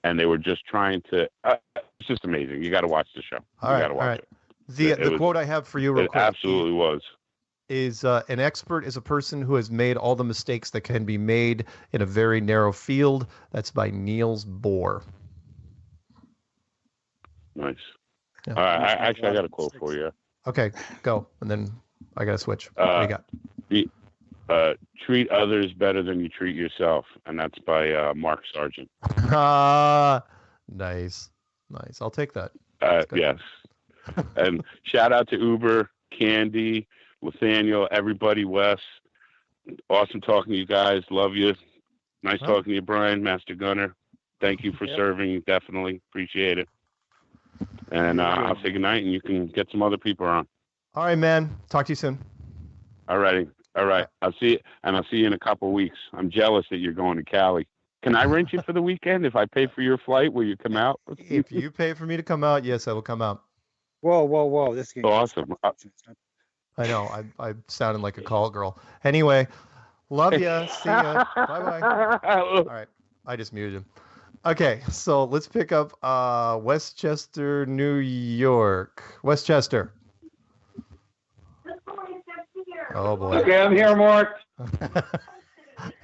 and they were just trying to. It's just amazing. You got to watch the show. You got to watch it. The quote I have for you, real quick, absolutely was. Is an expert is a person who has made all the mistakes that can be made in a very narrow field. That's by Niels Bohr. Nice. Yeah. I got a quote for you. Okay, go. And then I got to switch. What do you got? Treat others better than you treat yourself. And that's by Mark Sargent. Nice. I'll take that. Yes. And shout out to Uber, Candy, Nathaniel, everybody, Wes. Awesome talking to you guys. Love you. Nice talking to you, Brian, Master Gunner. Thank you for serving. Definitely appreciate it. And I'll say goodnight, and you can get some other people on. All right, man. Talk to you soon. All righty. All right. I'll see you in a couple of weeks. I'm jealous that you're going to Cali. Can I rent you for the weekend? If I pay for your flight, will you come out? If you pay for me to come out, yes, I will come out. Whoa. This is awesome. I know. I sounded like a call girl. Anyway, love ya. See ya. Bye-bye. All right. I just muted him. Okay, so let's pick up Westchester, New York. Westchester. Oh, boy. Okay, I'm here, Mark.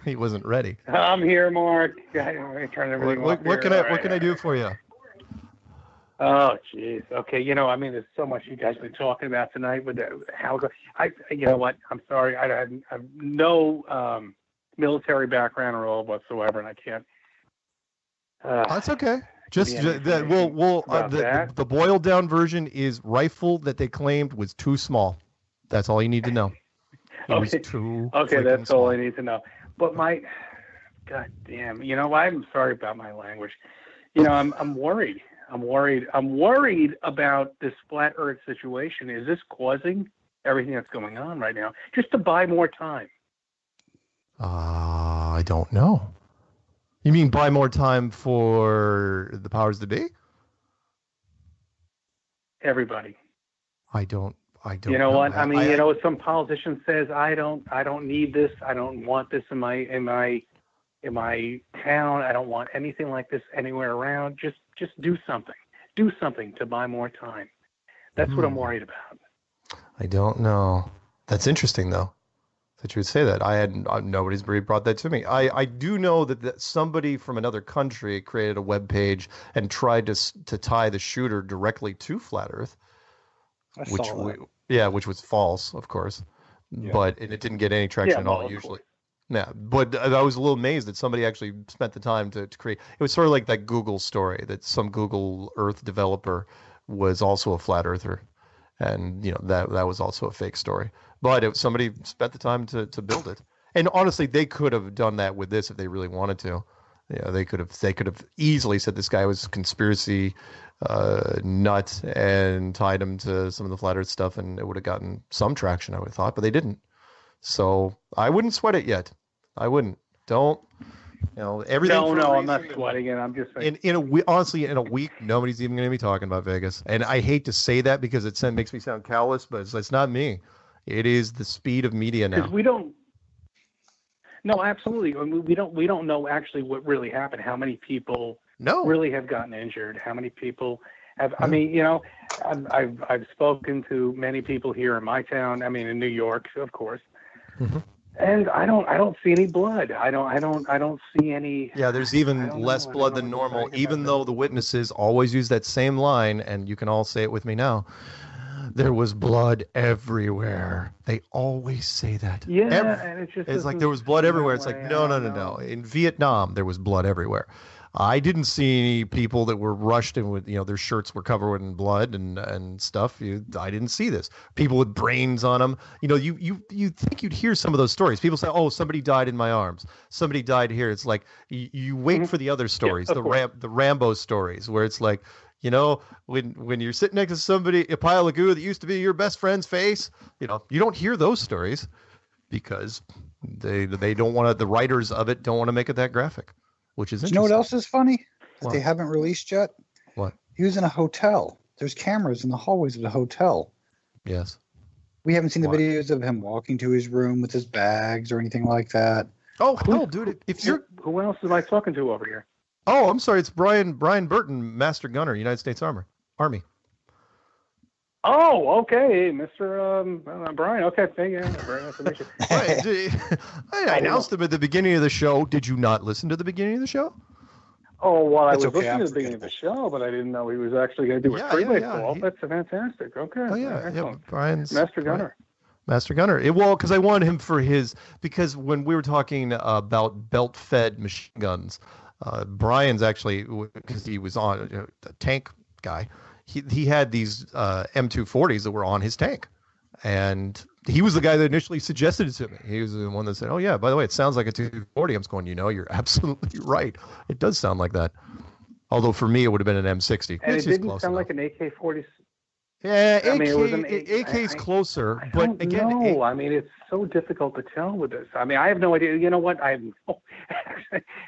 He wasn't ready. I'm here, Mark. What can I do for you? Oh, jeez. Okay, there's so much you guys have been talking about tonight with how. You know what? I'm sorry. I have no military background or all whatsoever, and I can't. That's okay. The boiled down version is rifle that they claimed was too small. That's all you need to know. Okay, that's small. all I need to know. But God damn, I'm sorry about my language. I'm worried. I'm worried about this flat Earth situation. Is this causing everything that's going on right now? Just to buy more time. I don't know. You mean buy more time for the powers that be? Everybody. I don't. You know what? Some politician says I don't need this. I don't want this in my town. I don't want anything like this anywhere around. Just do something. Do something to buy more time. That's what I'm worried about. I don't know. That's interesting though, that you would say that. Nobody's really brought that to me. I do know that somebody from another country created a web page and tried to tie the shooter directly to Flat Earth, which was false, of course. Yeah. But it didn't get any traction at all. Yeah, but I was a little amazed that somebody actually spent the time to create. It was sort of like that Google story that some Google Earth developer was also a flat earther, and that was also a fake story. But somebody spent the time to build it, and honestly, they could have done that with this if they really wanted to. They could have easily said this guy was a conspiracy nut and tied him to some of the flat Earth stuff, and it would have gotten some traction, I would have thought, but they didn't. So I wouldn't sweat it yet. I wouldn't. Don't. Everything. No, I'm not sweating it. I'm just saying. Honestly, in a week, nobody's even going to be talking about Vegas, and I hate to say that because it makes me sound callous, but it's not me. It is the speed of media now. Because we don't. No, absolutely. I mean, we don't know actually what really happened. How many people really have gotten injured? How many people have? I mean, I've spoken to many people here in my town. I mean, in New York, of course. Mm-hmm. And I don't see any blood. I don't see any. Yeah, there's even less blood than normal, even though the witnesses always use that same line, and you can all say it with me now. There was blood everywhere. They always say that. Yeah, and it's like there was blood everywhere. It's like no. In Vietnam, there was blood everywhere. I didn't see any people that were rushed in with, their shirts were covered in blood and stuff. I didn't see this. People with brains on them. You think you'd hear some of those stories. People say, "Oh, somebody died in my arms. Somebody died here." It's like you wait for the other stories, the Rambo stories, where it's like, when you're sitting next to somebody, a pile of goo that used to be your best friend's face, you don't hear those stories because they don't want to. The writers of it don't want to make it that graphic. Which is interesting. You know what else is funny? What? They haven't released yet. What? He was in a hotel. There's cameras in the hallways of the hotel. Yes. We haven't seen the videos of him walking to his room with his bags or anything like that. Oh, hell, dude! Who else am I talking to over here? Oh, I'm sorry. It's Brian Burton, Master Gunner, United States Army. Oh, okay, Mr. Brian. Okay, thank you. Very nice to meet you. I announced him at the beginning of the show. Did you not listen to the beginning of the show? Oh, well, I was listening to the beginning of the show, but I didn't know he was actually going to do a three-way call. That's fantastic. Okay. Oh, yeah. Brian's Master Gunner. Master Gunner. Because I wanted him for because when we were talking about belt-fed machine guns, Brian's actually, because he was on a tank guy, he had these M240s that were on his tank. And he was the guy that initially suggested it to me. He was the one that said, "Oh, yeah, by the way, it sounds like a 240. I'm going, you're absolutely right. It does sound like that. Although for me, it would have been an M60. And it didn't sound like an AK-40. Yeah, AK's closer. But again, no, I mean, it's so difficult to tell with this. I mean, I have no idea. You know what? I have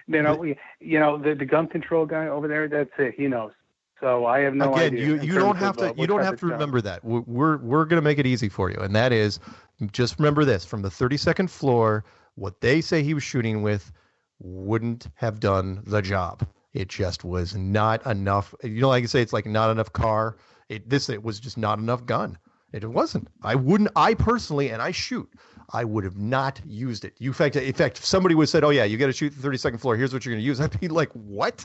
no, the gun control guy over there, that's it. He knows. So I have no idea. You don't have to remember that. We're going to make it easy for you. And that is, just remember this, from the 32nd floor, what they say he was shooting with wouldn't have done the job. It just was not enough. Like I say, it's like not enough car. It was just not enough gun. It wasn't. I personally, and I shoot, I would have not used it. In fact, if somebody would have said, "Oh yeah, you got to shoot the 32nd floor, here's what you're going to use," I'd be like, "What?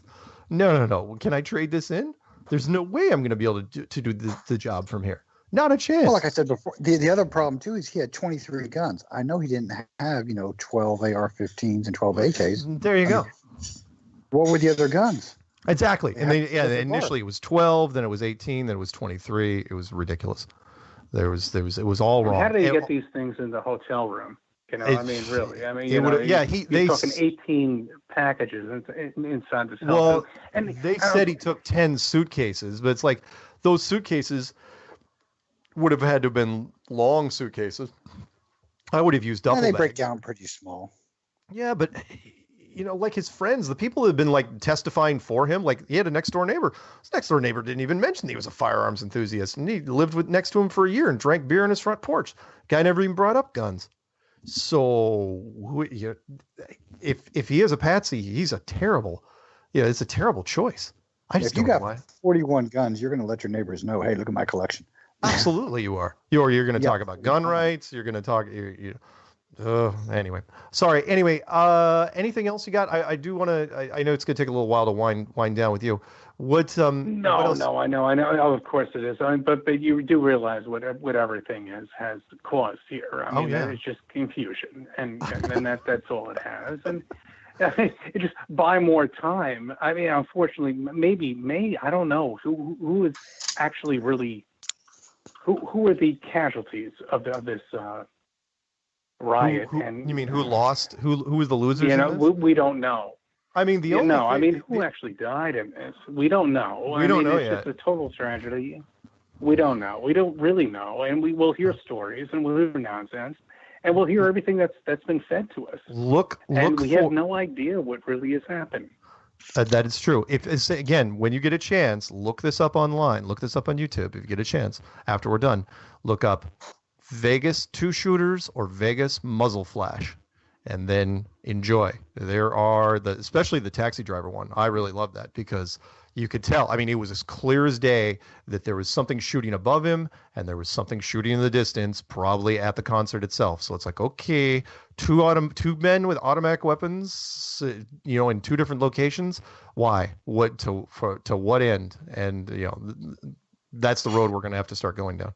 No. Can I trade this in? There's no way I'm going to be able to do the job from here. Not a chance." Well, like I said before, the other problem too is he had 23 guns. I know he didn't have 12 AR-15s and 12 AKs. There you go. What were the other guns? Exactly. And initially it was 12, then it was 18, then it was 23. It was ridiculous. It was all wrong. How do they get these things in the hotel room? Really. They talking 18 packages inside the cell. Well, and they said he took 10 suitcases, but it's like those suitcases would have had to have been long suitcases. I would have used duffel bags. They break down pretty small. Yeah, but like his friends, the people that have been like testifying for him, like he had a next door neighbor. His next door neighbor didn't even mention he was a firearms enthusiast, and he lived next to him for a year and drank beer on his front porch. Guy never even brought up guns. So if he is a patsy, he's a terrible. It's a terrible choice. I just if you got 41 guns, you're going to let your neighbors know, "Hey, look at my collection." Absolutely, you are. You're going to talk about gun rights. You're going to talk. Anyway, sorry. Anyway, anything else you got? I do want to. I know it's gonna take a little while to wind down with you. What? No, what else? no, I know. Oh, of course it is. But you do realize what everything has caused here. I mean, it's just confusion, and that's all it has. And it just buy more time. I mean, unfortunately, maybe I don't know who is actually really who are the casualties of this riot. You mean who lost? Who was the losers? You know, we don't know. I mean, who actually died in this? We don't know. We don't know it's yet. It's just a total tragedy. We don't know. We don't really know, and we will hear stories and we'll hear nonsense, and we'll hear everything that's been fed to us. And we have no idea what really is happening. That is true. Again, when you get a chance, look this up online. Look this up on YouTube. If you get a chance, after we're done, look up Vegas 2 shooters or Vegas muzzle flash, and then enjoy. There are especially the taxi driver one. I really love that because you could tell. I mean, it was as clear as day that there was something shooting above him and there was something shooting in the distance, probably at the concert itself. So it's like, okay, two men with automatic weapons, in 2 different locations. Why? What to what end? And that's the road we're going to have to start going down.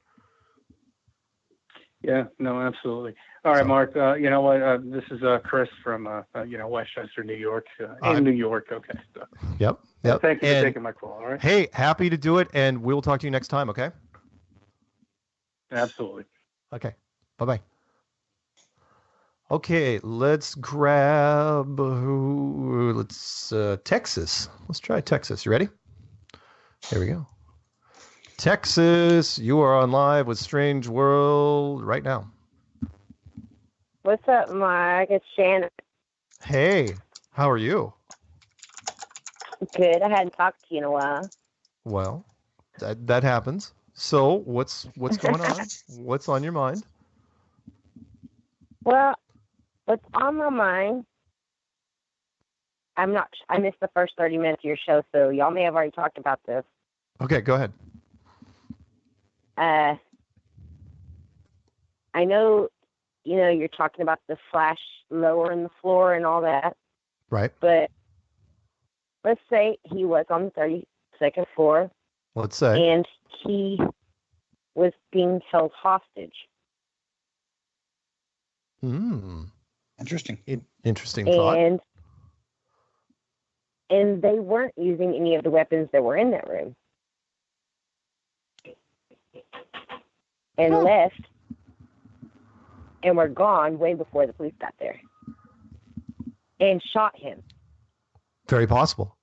Yeah, no, absolutely. All right, Mark. You know what? This is Chris from Westchester, New York. In New York. Okay. So. Yep. Thank you for taking my call. All right. Hey, happy to do it, and we'll talk to you next time. Okay. Absolutely. Okay. Bye-bye. Okay, let's grab Texas. Let's try Texas. You ready? Here we go. Texas, you are on live with Strange World right now. What's up, Mark? It's Shannon. Hey, how are you? Good. I hadn't talked to you in a while. Well, that happens. So, what's going on? What's on your mind? Well, what's on my mind? I missed the first 30 minutes of your show, so y'all may have already talked about this. Okay, go ahead. I know, you're talking about the flash lower in the floor and all that. Right. But let's say he was on the 32nd floor. Let's say. And he was being held hostage. Interesting. Interesting thought. And they weren't using any of the weapons that were in that room. And left and were gone way before the police got there and shot him. Very possible.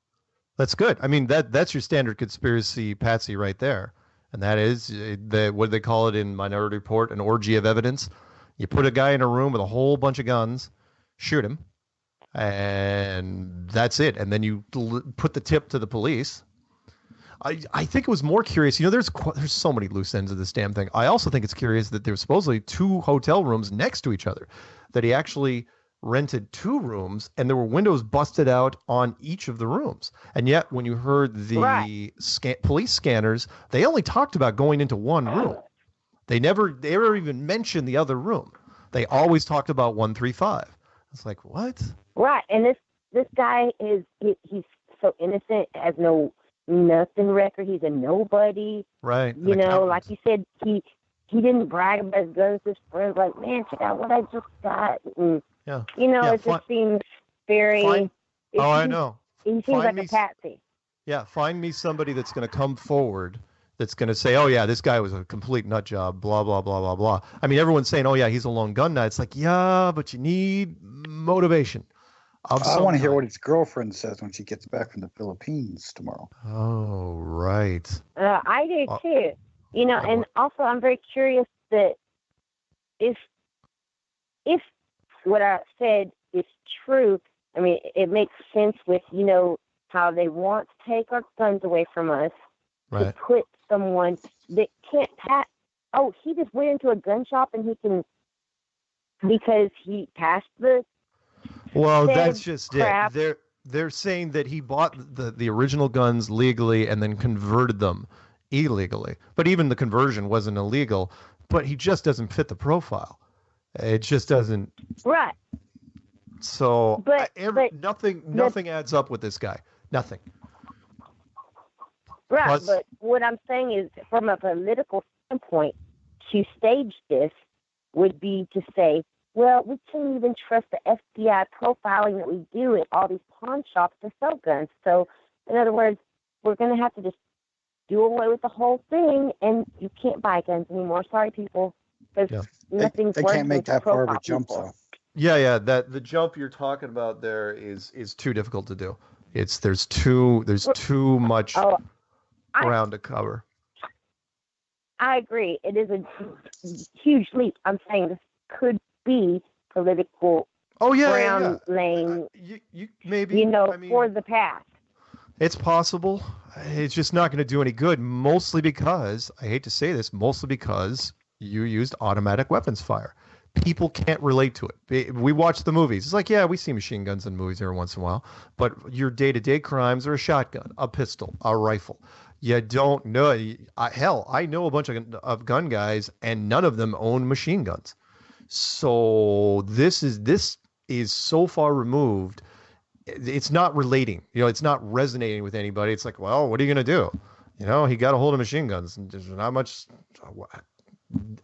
That's good. I mean, that's your standard conspiracy patsy right there. And that is what do they call it in Minority Report, an orgy of evidence. You put a guy in a room with a whole bunch of guns, shoot him, and that's it. And then you put the tip to the police. I think it was more curious. There's so many loose ends of this damn thing. I also think it's curious that there's supposedly 2 hotel rooms next to each other, that he actually rented 2 rooms and there were windows busted out on each of the rooms. And yet when you heard the police scanners, they only talked about going into one room. They never even mentioned the other room. They always talked about 135. It's like, what? Right. And this guy he's so innocent, has nothing record. He's a nobody. Right. Like you said, he didn't brag about his guns to his friends. Like, man, check out what I just got. And, it just seems very. I know. He seems like a patsy. Yeah, find me somebody that's going to come forward that's going to say, oh, yeah, this guy was a complete nut job, blah, blah, blah, blah, blah. I mean, everyone's saying, oh, yeah, he's a lone gun nut. It's like, yeah, but you need motivation. I want to hear what his girlfriend says when she gets back from the Philippines tomorrow. Oh, right. I do too. And also I'm very curious that if what I said is true, I mean, it makes sense with, how they want to take our guns away from us, to put someone that can't pass. Oh, he just went into a gun shop and he can, because he passed the. Well, that's just crap. It. They're saying that he bought the original guns legally and then converted them illegally. But even the conversion wasn't illegal. But he just doesn't fit the profile. It just doesn't. Right. So But nothing adds up with this guy. Nothing. Right, Plus, but what I'm saying is, from a political standpoint, to stage this would be to say, well, we can't even trust the FBI profiling that we do at all these pawn shops to sell guns. So, in other words, we're going to have to just do away with the whole thing, and you can't buy guns anymore. Sorry, people. Because nothing's They worse can't make than that far of a profile jump, people. though. yeah. That the jump you're talking about there is too difficult to do. There's too much ground to cover. I agree. It is a huge leap. I'm saying this could be political ground laying, maybe, for the past. It's possible. It's just not going to do any good, mostly because, I hate to say this, you used automatic weapons fire. People can't relate to it. We watch the movies. It's like, yeah, we see machine guns in movies every once in a while, but your day-to-day crimes are a shotgun, a pistol, a rifle. You don't know. Hell, I know a bunch of gun guys, and none of them own machine guns. So this is so far removed. It's not relating. It's not resonating with anybody. It's like, well, what are you going to do? He got a hold of machine guns, and there's not much.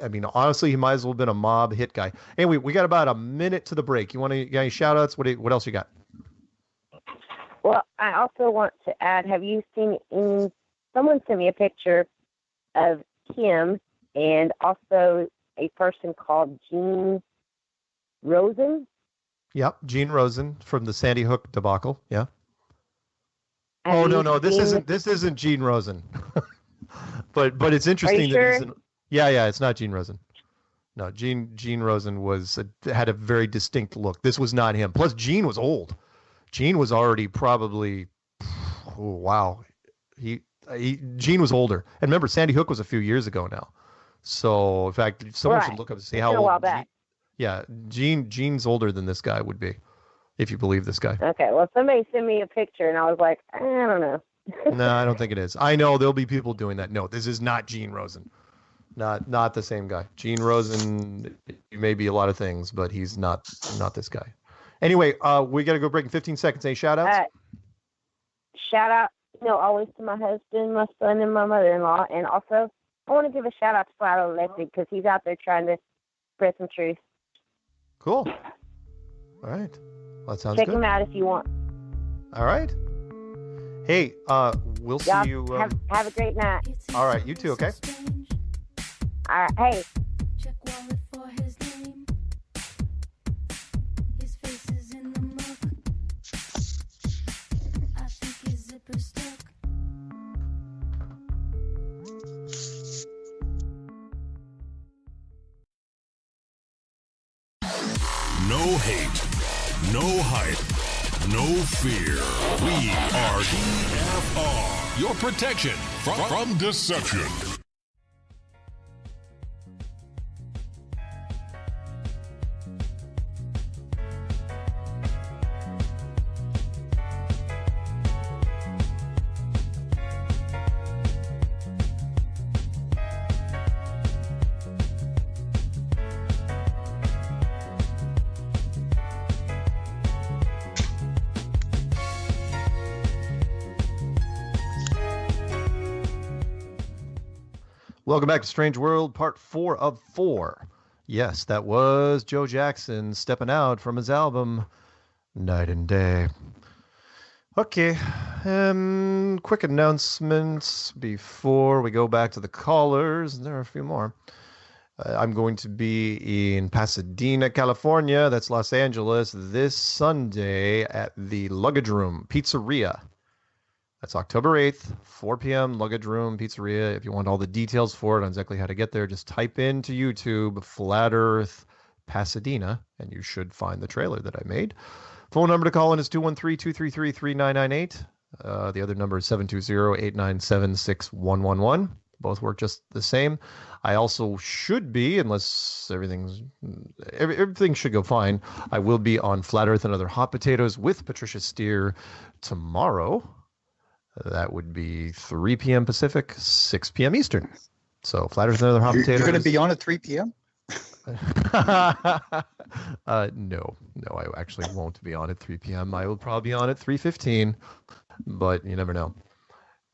I mean, honestly, he might as well have been a mob hit guy. Anyway, we got about a minute to the break. You got any shout outs? What else you got? Well, I also want to add, have you seen someone sent me a picture of Kim and also a person called Gene Rosen? Yep, Gene Rosen from the Sandy Hook debacle. Yeah. Have No, this seen isn't Gene Rosen. but it's interesting Are you that sure? Yeah, it's not Gene Rosen. No, Gene Rosen had a very distinct look. This was not him. Plus, Gene was old. Gene was already probably, Gene was older. And remember, Sandy Hook was a few years ago now. So, in fact, someone should look up to see how It's been a while old. back. Gene's older than this guy would be, if you believe this guy. Okay, well, somebody sent me a picture, and I was like, I don't know. No, I don't think it is. I know there'll be people doing that. No, this is not Gene Rosen. Not the same guy. Gene Rosen, he may be a lot of things, but he's not this guy. Anyway, we got to go break in 15 seconds. Any shout outs? Shout out, always to my husband, my son, and my mother-in-law. And also, I want to give a shout out to Flat Electric because he's out there trying to spread some truth. Cool. All right. Well, that sounds Check good. him out if you want. All right. Hey, we'll see Y'all you. have a great night. All right, you too, okay? All right, hey. No hate, no hype, no fear. We are DFR, your protection from deception. Welcome back to Strange World, part 4 of 4. Yes, that was Joe Jackson stepping out from his album, Night and Day. Okay, quick announcements before we go back to the callers. There are a few more. I'm going to be in Pasadena, California, that's Los Angeles, this Sunday at the Luggage Room Pizzeria. That's October 8th, 4 p.m., Luggage Room Pizzeria. If you want all the details for it on exactly how to get there, just type into YouTube Flat Earth Pasadena, and you should find the trailer that I made. Phone number to call in is 213-233-3998. The other number is 720-897-6111. Both work just the same. I also should be, unless everything should go fine, I will be on Flat Earth and Other Hot Potatoes with Patricia Steer tomorrow. That would be 3 p.m. Pacific, 6 p.m. Eastern. So Flat Earth and Other Hot Potatoes. You're going to be on at 3 p.m.? No, I actually won't be on at 3 p.m. I will probably be on at 3:15, but you never know.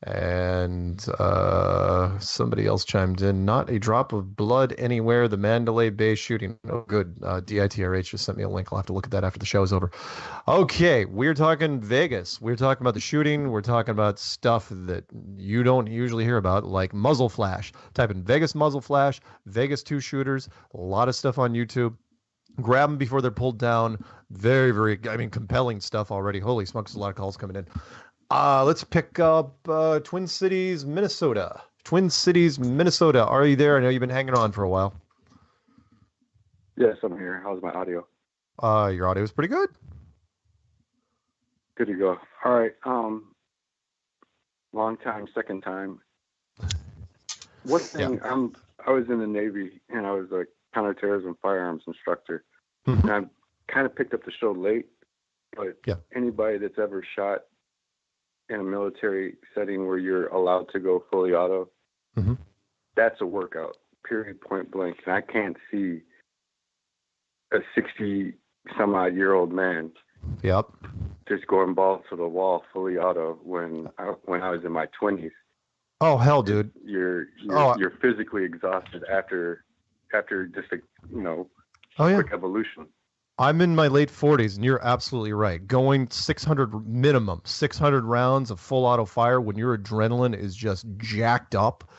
And somebody else chimed in. Not a drop of blood anywhere. The Mandalay Bay shooting. Oh, good. DITRH just sent me a link. I'll have to look at that after the show is over. Okay, we're talking Vegas. We're talking about the shooting. We're talking about stuff that you don't usually hear about, like muzzle flash. Type in Vegas muzzle flash, Vegas 2 shooters. A lot of stuff on YouTube. Grab them before they're pulled down. Very, very, compelling stuff already. Holy smokes, a lot of calls coming in. Let's pick up Twin Cities, Minnesota. Twin Cities, Minnesota. Are you there? I know you've been hanging on for a while. Yes, I'm here. How's my audio? Your audio is pretty good. Good to go. All right. Long time, second time. One thing, I was in the Navy and I was a counterterrorism firearms instructor. And I kind of picked up the show late, but anybody that's ever shot in a military setting where you're allowed to go fully auto, that's a workout, period, point blank. And I can't see a 60-some-odd-year-old man just going balls to the wall fully auto when I was in my 20s. Oh, hell, dude. You're physically exhausted after just a quick evolution. I'm in my late 40s, and you're absolutely right. Going 600 minimum, 600 rounds of full auto fire when your adrenaline is just jacked up.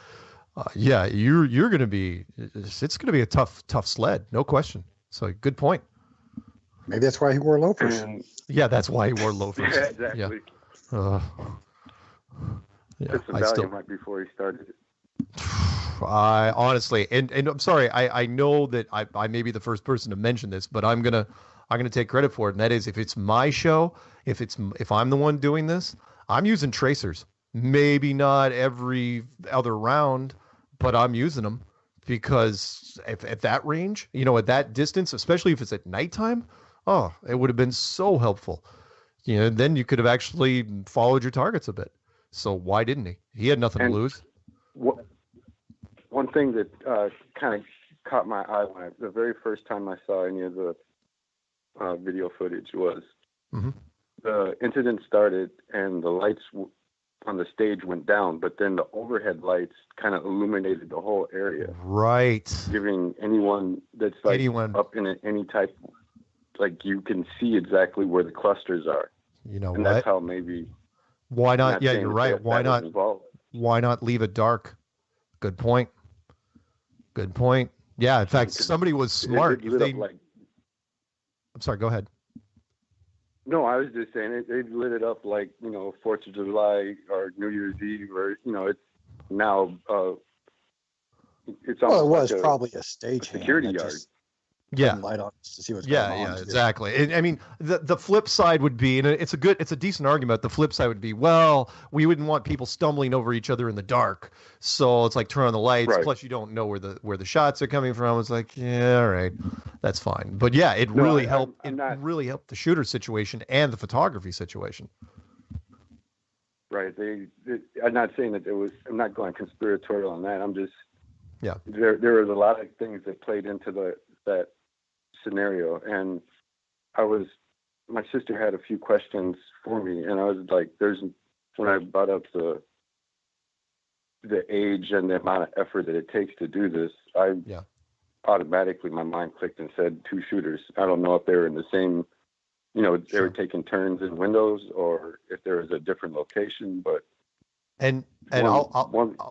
You're going to be. It's going to be a tough sled, no question. So good point. Maybe that's why he wore loafers. Yeah, that's why he wore loafers. Yeah, exactly. Took some Valium right before he started it. I honestly, and I'm sorry, I know that I may be the first person to mention this, but I'm gonna take credit for it, and that is if it's my show, if I'm the one doing this, I'm using tracers. Maybe not every other round, but I'm using them because at that range, at that distance, especially if it's at nighttime, it would have been so helpful. Then you could have actually followed your targets a bit. So why didn't he? He had nothing to lose. One thing that kind of caught my eye the very first time I saw any of the video footage was the incident started and the lights on the stage went down, but then the overhead lights kind of illuminated the whole area. Right. Giving anyone that's up in any type, you can see exactly where the clusters are. And that's how maybe. Why not? Yeah, you're right. Why not? Why not leave it dark? Good point. Yeah, in fact, somebody was smart. I'm sorry, go ahead. No, I was just saying they lit it up like 4th of July or New Year's Eve, or it's now. It's it was probably a security yard. Light on to see what's going on. Yeah, exactly. And, I mean, the flip side would be, and it's a decent argument. The flip side would be, well, we wouldn't want people stumbling over each other in the dark, so it's like turn on the lights. Right. Plus, you don't know where the shots are coming from. It's like, yeah, all right, that's fine. But yeah, it really helped. Really helped the shooter situation and the photography situation. Right. I'm not saying that I'm not going conspiratorial on that. I'm just. Yeah. There was a lot of things that played into that scenario, and my sister had a few questions for me, and I was like, when I brought up the age and the amount of effort that it takes to do this, automatically my mind clicked and said 2 shooters. I don't know if they were in the same, they were taking turns in windows or if there was a different location, but I'll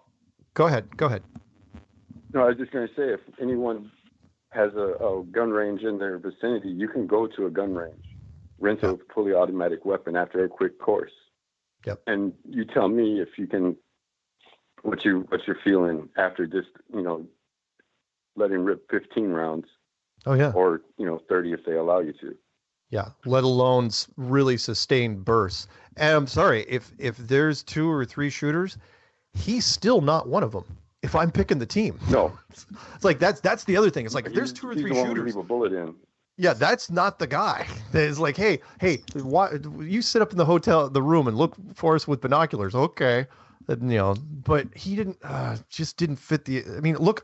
go ahead. No, I was just going to say, if anyone has a gun range in their vicinity, you can go to a gun range, rent a fully automatic weapon after a quick course. Yep. And you tell me if you can, what you're feeling after just, letting rip 15 rounds. Oh yeah. Or, 30 if they allow you to. Yeah. Let alone really sustained bursts. And I'm sorry, if there's 2 or 3 shooters, he's still not one of them. If I'm picking the team, no, it's like that's the other thing. It's like if there's 2 or 3 shooters, leave a bullet in. Yeah, that's not the guy. It's like, hey, why you sit up in the room and look for us with binoculars? Okay, but he didn't, just didn't fit the. I mean, look,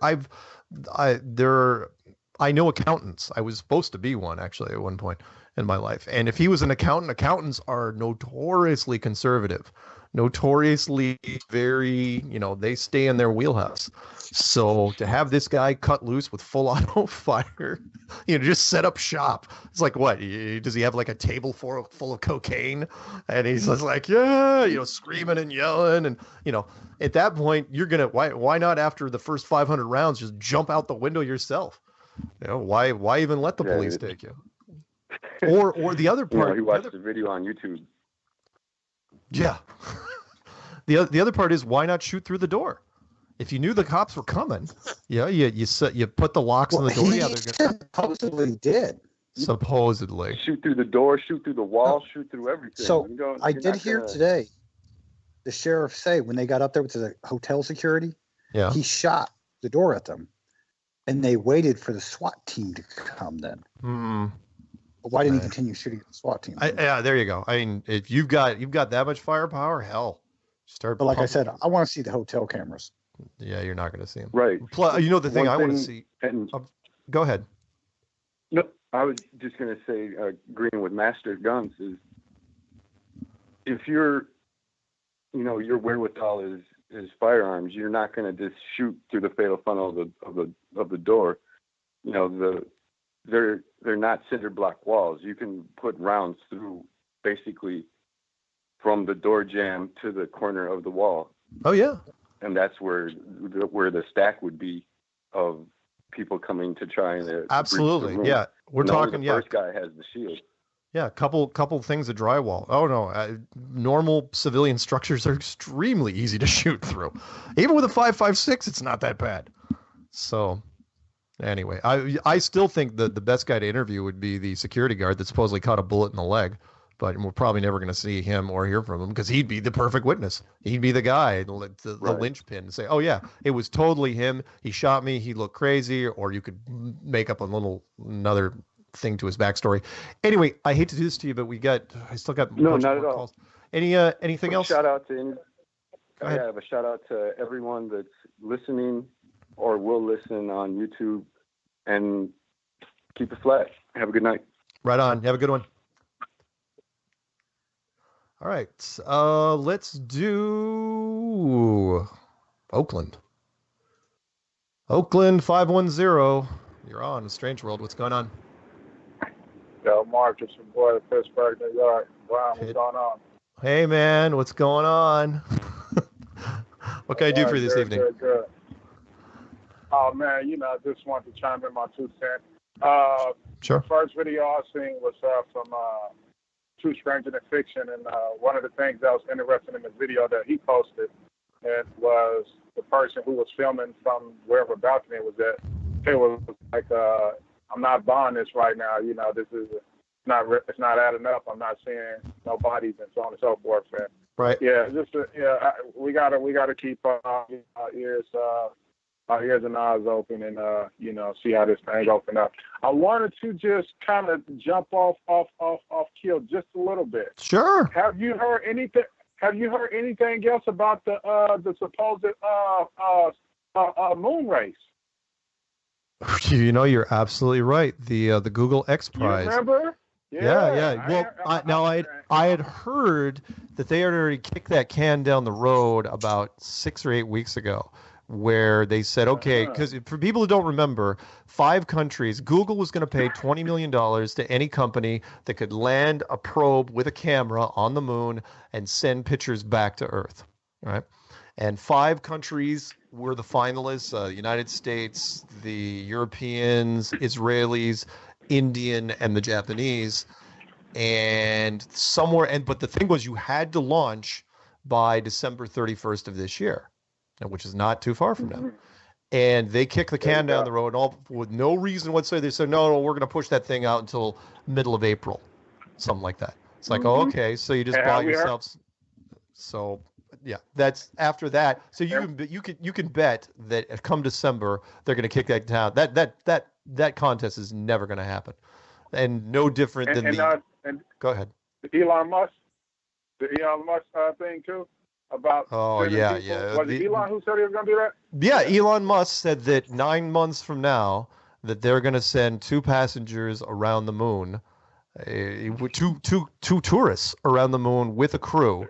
I know accountants. I was supposed to be one, actually, at one point in my life. And if he was an accountant, accountants are notoriously conservative, notoriously very, they stay in their wheelhouse. So to have this guy cut loose with full auto fire, just set up shop. It's like, what? Does he have like a table full of cocaine? And he's just like, yeah, screaming and yelling. And, at that point, you're going to, why not after the first 500 rounds, just jump out the window yourself? Why even let the police take you? Or the other part. He watched the video on YouTube. Yeah. The other part is, why not shoot through the door? If you knew the cops were coming, you put the locks on the door. He supposedly did. Supposedly. Shoot through the door, shoot through the wall, shoot through everything. So I did hear today the sheriff say when they got up there with the hotel security, he shot the door at them, and they waited for the SWAT team to come then. But why didn't he continue shooting at the SWAT team? There you go. I mean, if you've got that much firepower, hell, start. But like I said, I want to see the hotel cameras. Yeah, you're not going to see them. Right. Plus, the thing I want to see. Go ahead. No, I was just going to say, agreeing with Master Guns is, if your wherewithal is firearms, you're not going to just shoot through the fatal funnel of the door. They're not cinder block walls. You can put rounds through basically from the door jamb to the corner of the wall. Oh yeah. And that's where the stack would be of people coming to try and absolutely, yeah. We're talking. The first guy has the shield. Yeah, couple things of drywall. Oh no, normal civilian structures are extremely easy to shoot through. Even with a 5.56, it's not that bad. So, anyway, I still think that the best guy to interview would be the security guard that supposedly caught a bullet in the leg. But we're probably never going to see him or hear from him because he'd be the perfect witness. He'd be the guy, the linchpin, and say, "Oh yeah, it was totally him. He shot me. He looked crazy." Or you could make up another thing to his backstory. Anyway, I hate to do this to you, but I still got not at all. Calls. Anything else? Shout out to I have a shout out to everyone that's listening or will listen on YouTube, and keep it flat. Have a good night. Right on. Have a good one. All right, let's do Oakland. Oakland 510. You're on Strange World. What's going on? Yo, Mark, it's your boy, Pittsburgh, New York. Brian, what's going on? Hey, man, what's going on? What can I do for you this evening? Good. Oh, man, I just wanted to chime in my 2 cents. Sure. The first video I seen was from Too Stranger Than Fiction, and one of the things that was interesting in the video that he posted was the person who was filming from wherever balcony it was at. It was like, I'm not buying this right now. This is it's not adding up. I'm not seeing no bodies and so on and so forth. And right. Yeah, we gotta keep our ears and eyes open and see how this thing open up. I wanted to just kind of jump off Kill just a little bit. Sure. Have you heard anything else about the supposed moon race? You're absolutely right. The Google X Prize. You remember? Yeah. Well, I had heard that they had already kicked that can down the road about 6 or 8 weeks ago, where they said, okay, because for people who don't remember, 5 countries, Google was going to pay $20 million to any company that could land a probe with a camera on the moon and send pictures back to Earth, right? And 5 countries were the finalists: the United States, the Europeans, Israelis, Indian, and the Japanese. But the thing was, you had to launch by December 31st of this year, which is not too far from now. And they kicked the can down the road, all with no reason whatsoever. They said, no, we're going to push that thing out until middle of April, something like that. It's like, oh, okay, so you just bought yourselves. So yeah, that's after that. So you can bet that come December they're going to kick that down. That contest is never going to happen, and no different than go ahead. The Elon Musk thing too. About Was it Elon who said he was going to do that? Yeah, Elon Musk said that 9 months from now, that they're going to send 2 passengers around the moon, two tourists around the moon with a crew,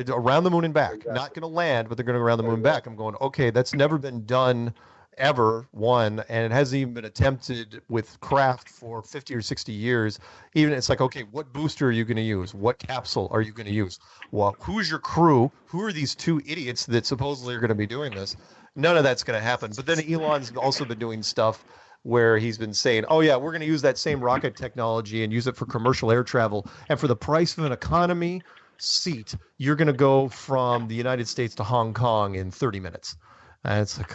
around the moon and back. Exactly. Not going to land, but they're going to go around the moon and back. I'm going, okay, that's never been done ever, one, and it hasn't even been attempted with craft for 50 or 60 years. Even it's like, okay, what booster are you going to use? What capsule are you going to use? Well, who's your crew? Who are these 2 idiots that supposedly are going to be doing this? None of that's going to happen. But then Elon's also been doing stuff where he's been saying, oh yeah, we're going to use that same rocket technology and use it for commercial air travel. And for the price of an economy seat, you're going to go from the United States to Hong Kong in 30 minutes. And it's like,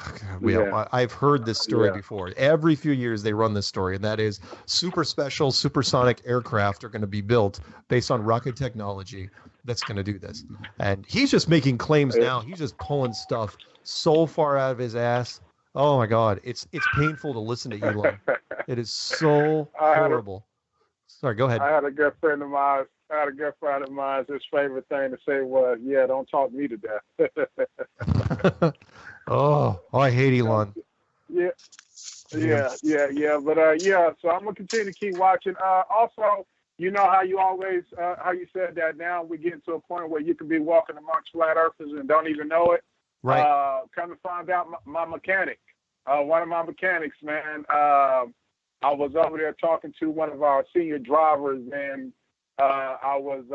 I've heard this story before. Every few years they run this story, and that is super special, supersonic aircraft are going to be built based on rocket technology that's going to do this. And he's just making claims now. He's just pulling stuff so far out of his ass. Oh my God, it's painful to listen to Elon. It is so horrible. Sorry, go ahead. I had a good friend of mine. His favorite thing to say was, "Yeah, don't talk me to death." Oh, I hate Elon. Yeah. But so I'm gonna continue to keep watching. Also, you know how you always how you said that now we're getting to a point where you can be walking amongst flat earthers and don't even know it. Right. Come to find out, my mechanic, one of my mechanics, man. I was over there talking to one of our senior drivers, and I was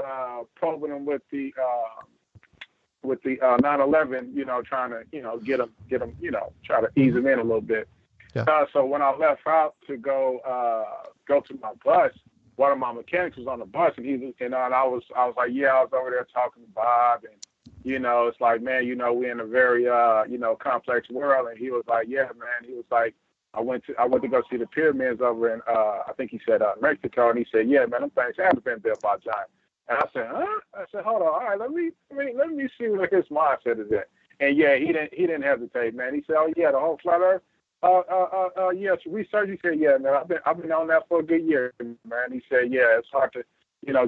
probing him with the 911, trying to, get him, try to ease him in a little bit. Yeah. So when I left out to go to my bus, one of my mechanics was on the bus, and and I was like, yeah, I was over there talking to Bob, and it's like, man, we're in a very complex world, and he was like, yeah, man, he was like, I went to go see the pyramids over in I think he said Mexico, and he said, yeah, man, them things haven't been built by giants. And I said, huh? I said, hold on, all right, let me see what his mindset is at. And yeah, he didn't hesitate, man. He said, oh yeah, the whole flat Earth. Yes, research. He said, yeah, man, I've been on that for a good year, man. He said, yeah, it's hard to,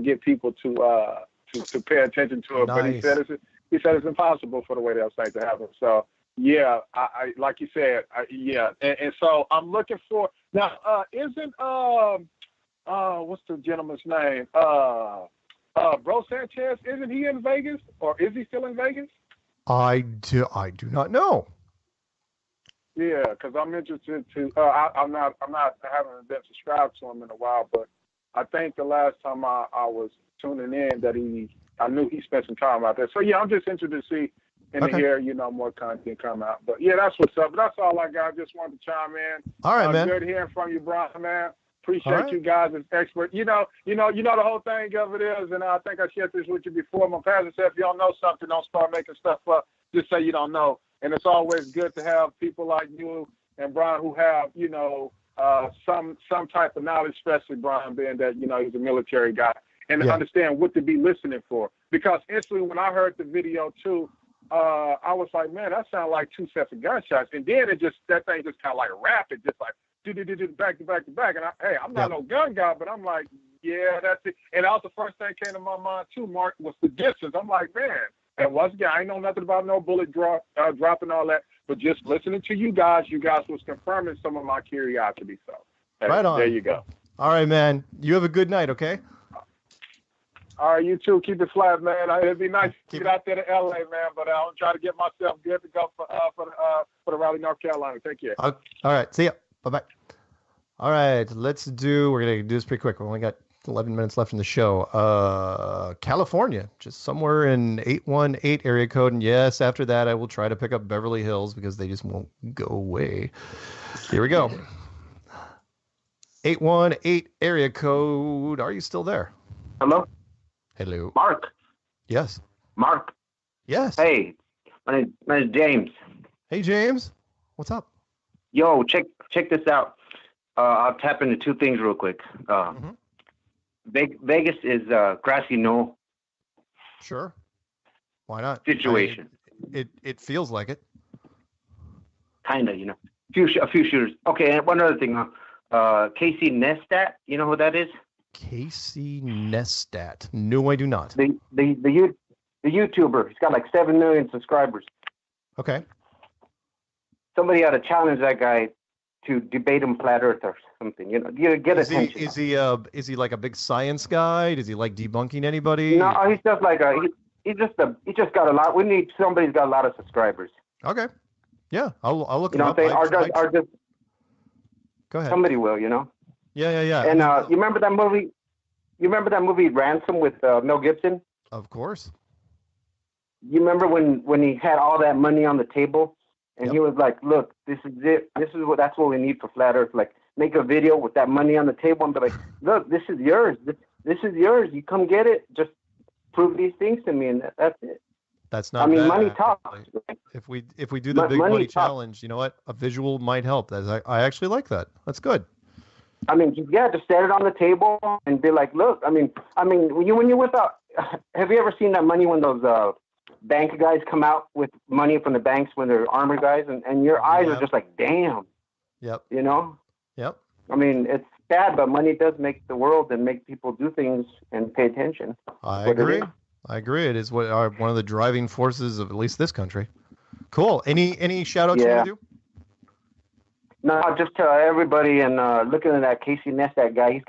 get people to pay attention to it. Nice. But he said it's impossible for the way those things to happen. So yeah, I like you said, and so I'm looking for now. Isn't what's the gentleman's name? Bro Sanchez, isn't he in Vegas, or is he still in Vegas? I do not know. Yeah, because I'm interested to. I haven't been subscribed to him in a while, but I think the last time I was tuning in that I knew he spent some time out there. So yeah, I'm just interested to see and to hear more content come out. But yeah, that's what's up. That's all I got. I just wanted to chime in. All right, man. Good hearing from you, Brian, man. Appreciate you guys as experts. The whole thing of it is, and I think I shared this with you before. My pastor said, if you don't know something, don't start making stuff up. Just say you don't know. And it's always good to have people like you and Brian who have, some type of knowledge, especially Brian being that, he's a military guy, and to understand what to be listening for. Because instantly when I heard the video too, I was like, man, that sounded like 2 sets of gunshots. And then that thing just kind of like rapid, just like back to back to back. And I'm not no gun guy, but I'm like, yeah, that's it. And that was the first thing that came to my mind too, Mark, was the distance. I'm like, man, and once again, I ain't know nothing about no bullet drop and all that, but just listening to you guys was confirming some of my curiosity. So right on. There you go. All right, man. You have a good night, okay? All right, you too. Keep it flat, man. It'd be nice to get out there to LA, man, but I'm trying to get myself good to go for the Raleigh, North Carolina. Take care. All right. See ya. Bye-bye. All right. We're going to do this pretty quick. We only got 11 minutes left in the show. California, just somewhere in 818 area code. And yes, after that, I will try to pick up Beverly Hills because they just won't go away. Here we go. 818 area code. Are you still there? Hello? Hello. Mark? Yes. Mark? Yes. Hey, my name is James. Hey, James. What's up? Yo, check this out. I'll tap into 2 things real quick. Vegas is grassy knoll. Sure. Why not? Situation. It feels like it. Kinda, a few shooters. Okay, and one other thing. Casey Neistat, you know who that is? Casey Neistat. No, I do not. The YouTuber. He's got like 7 million subscribers. Okay. Somebody ought to challenge that guy to debate him flat Earth or something. You know, you get attention. Is he like a big science guy? Does he like debunking anybody? No, he's just like he just got a lot. We need somebody who's got a lot of subscribers. Okay. Yeah, I'll look You him know up. what I'm saying? Or just Go ahead. somebody will, you know. Yeah. And you remember that movie? You remember that movie Ransom with Mel Gibson? Of course. You remember when he had all that money on the table, and he was like, "Look, this is it. That's what we need for flat Earth. Like, make a video with that money on the table and be like, look, this is yours. This is yours. You come get it. Just prove these things to me, and that's it." That's not. I mean, bad, money actually. talks. If we do the big money challenge, you know what? A visual might help. I actually like that. That's good. I mean, yeah, just set it on the table and be like, look. I mean, when you're without, have you ever seen that money when those bank guys come out with money from the banks when they're armored guys, and your eyes are just like, damn. Yep. You know. Yep. I mean, it's bad, but money does make the world and make people do things and pay attention. I agree. It is one of the driving forces of at least this country. Cool. Any shout outs you want to do? No, just to everybody, and looking at that Casey Neistat guy, he's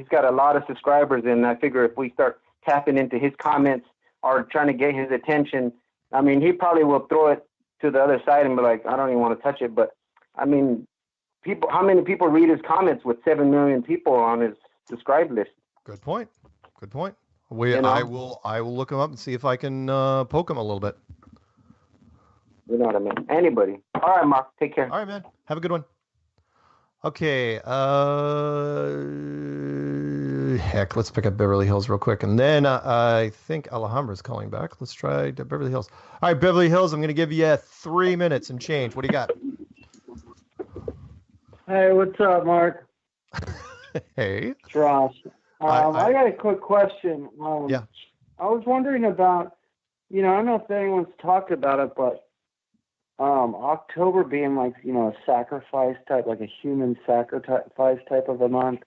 got a lot of subscribers, and I figure if we start tapping into his comments or trying to get his attention, I mean, he probably will throw it to the other side and be like, I don't even want to touch it. But I mean, how many people read his comments with 7 million people on his subscribe list? Good point. I will look him up and see if I can poke him a little bit. You know what I mean? Anybody. All right, Mark. Take care. All right, man. Have a good one. Okay. Heck, let's pick up Beverly Hills real quick. And then I think Alejandro's calling back. Let's try Beverly Hills. All right, Beverly Hills, I'm going to give you 3 minutes and change. What do you got? Hey, what's up, Mark? Hey. It's Ross. I got a quick question. Yeah. I was wondering about, I don't know if anyone's talked about it, but October being like, a sacrifice type, like a human sacrifice type of a month.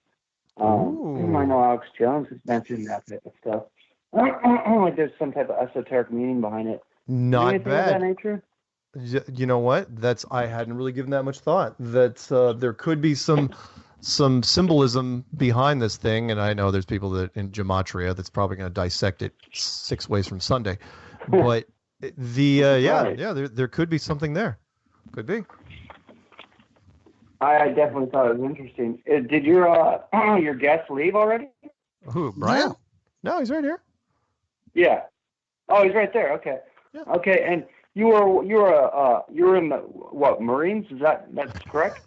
I know Alex Jones has mentioned that type of stuff. Like there's some type of esoteric meaning behind it. Not Anything bad. Of that nature? You know what? I hadn't really given that much thought. That there could be some symbolism behind this thing, and I know there's people that in gematria that's probably going to dissect it 6 ways from Sunday, but there could be something there. Could be. I definitely thought it was interesting. Did your guest leave already? Who, Brian? No, he's right here. Yeah. Oh, he's right there. Okay. Yeah. Okay, and you were in the what, Marines? That's correct?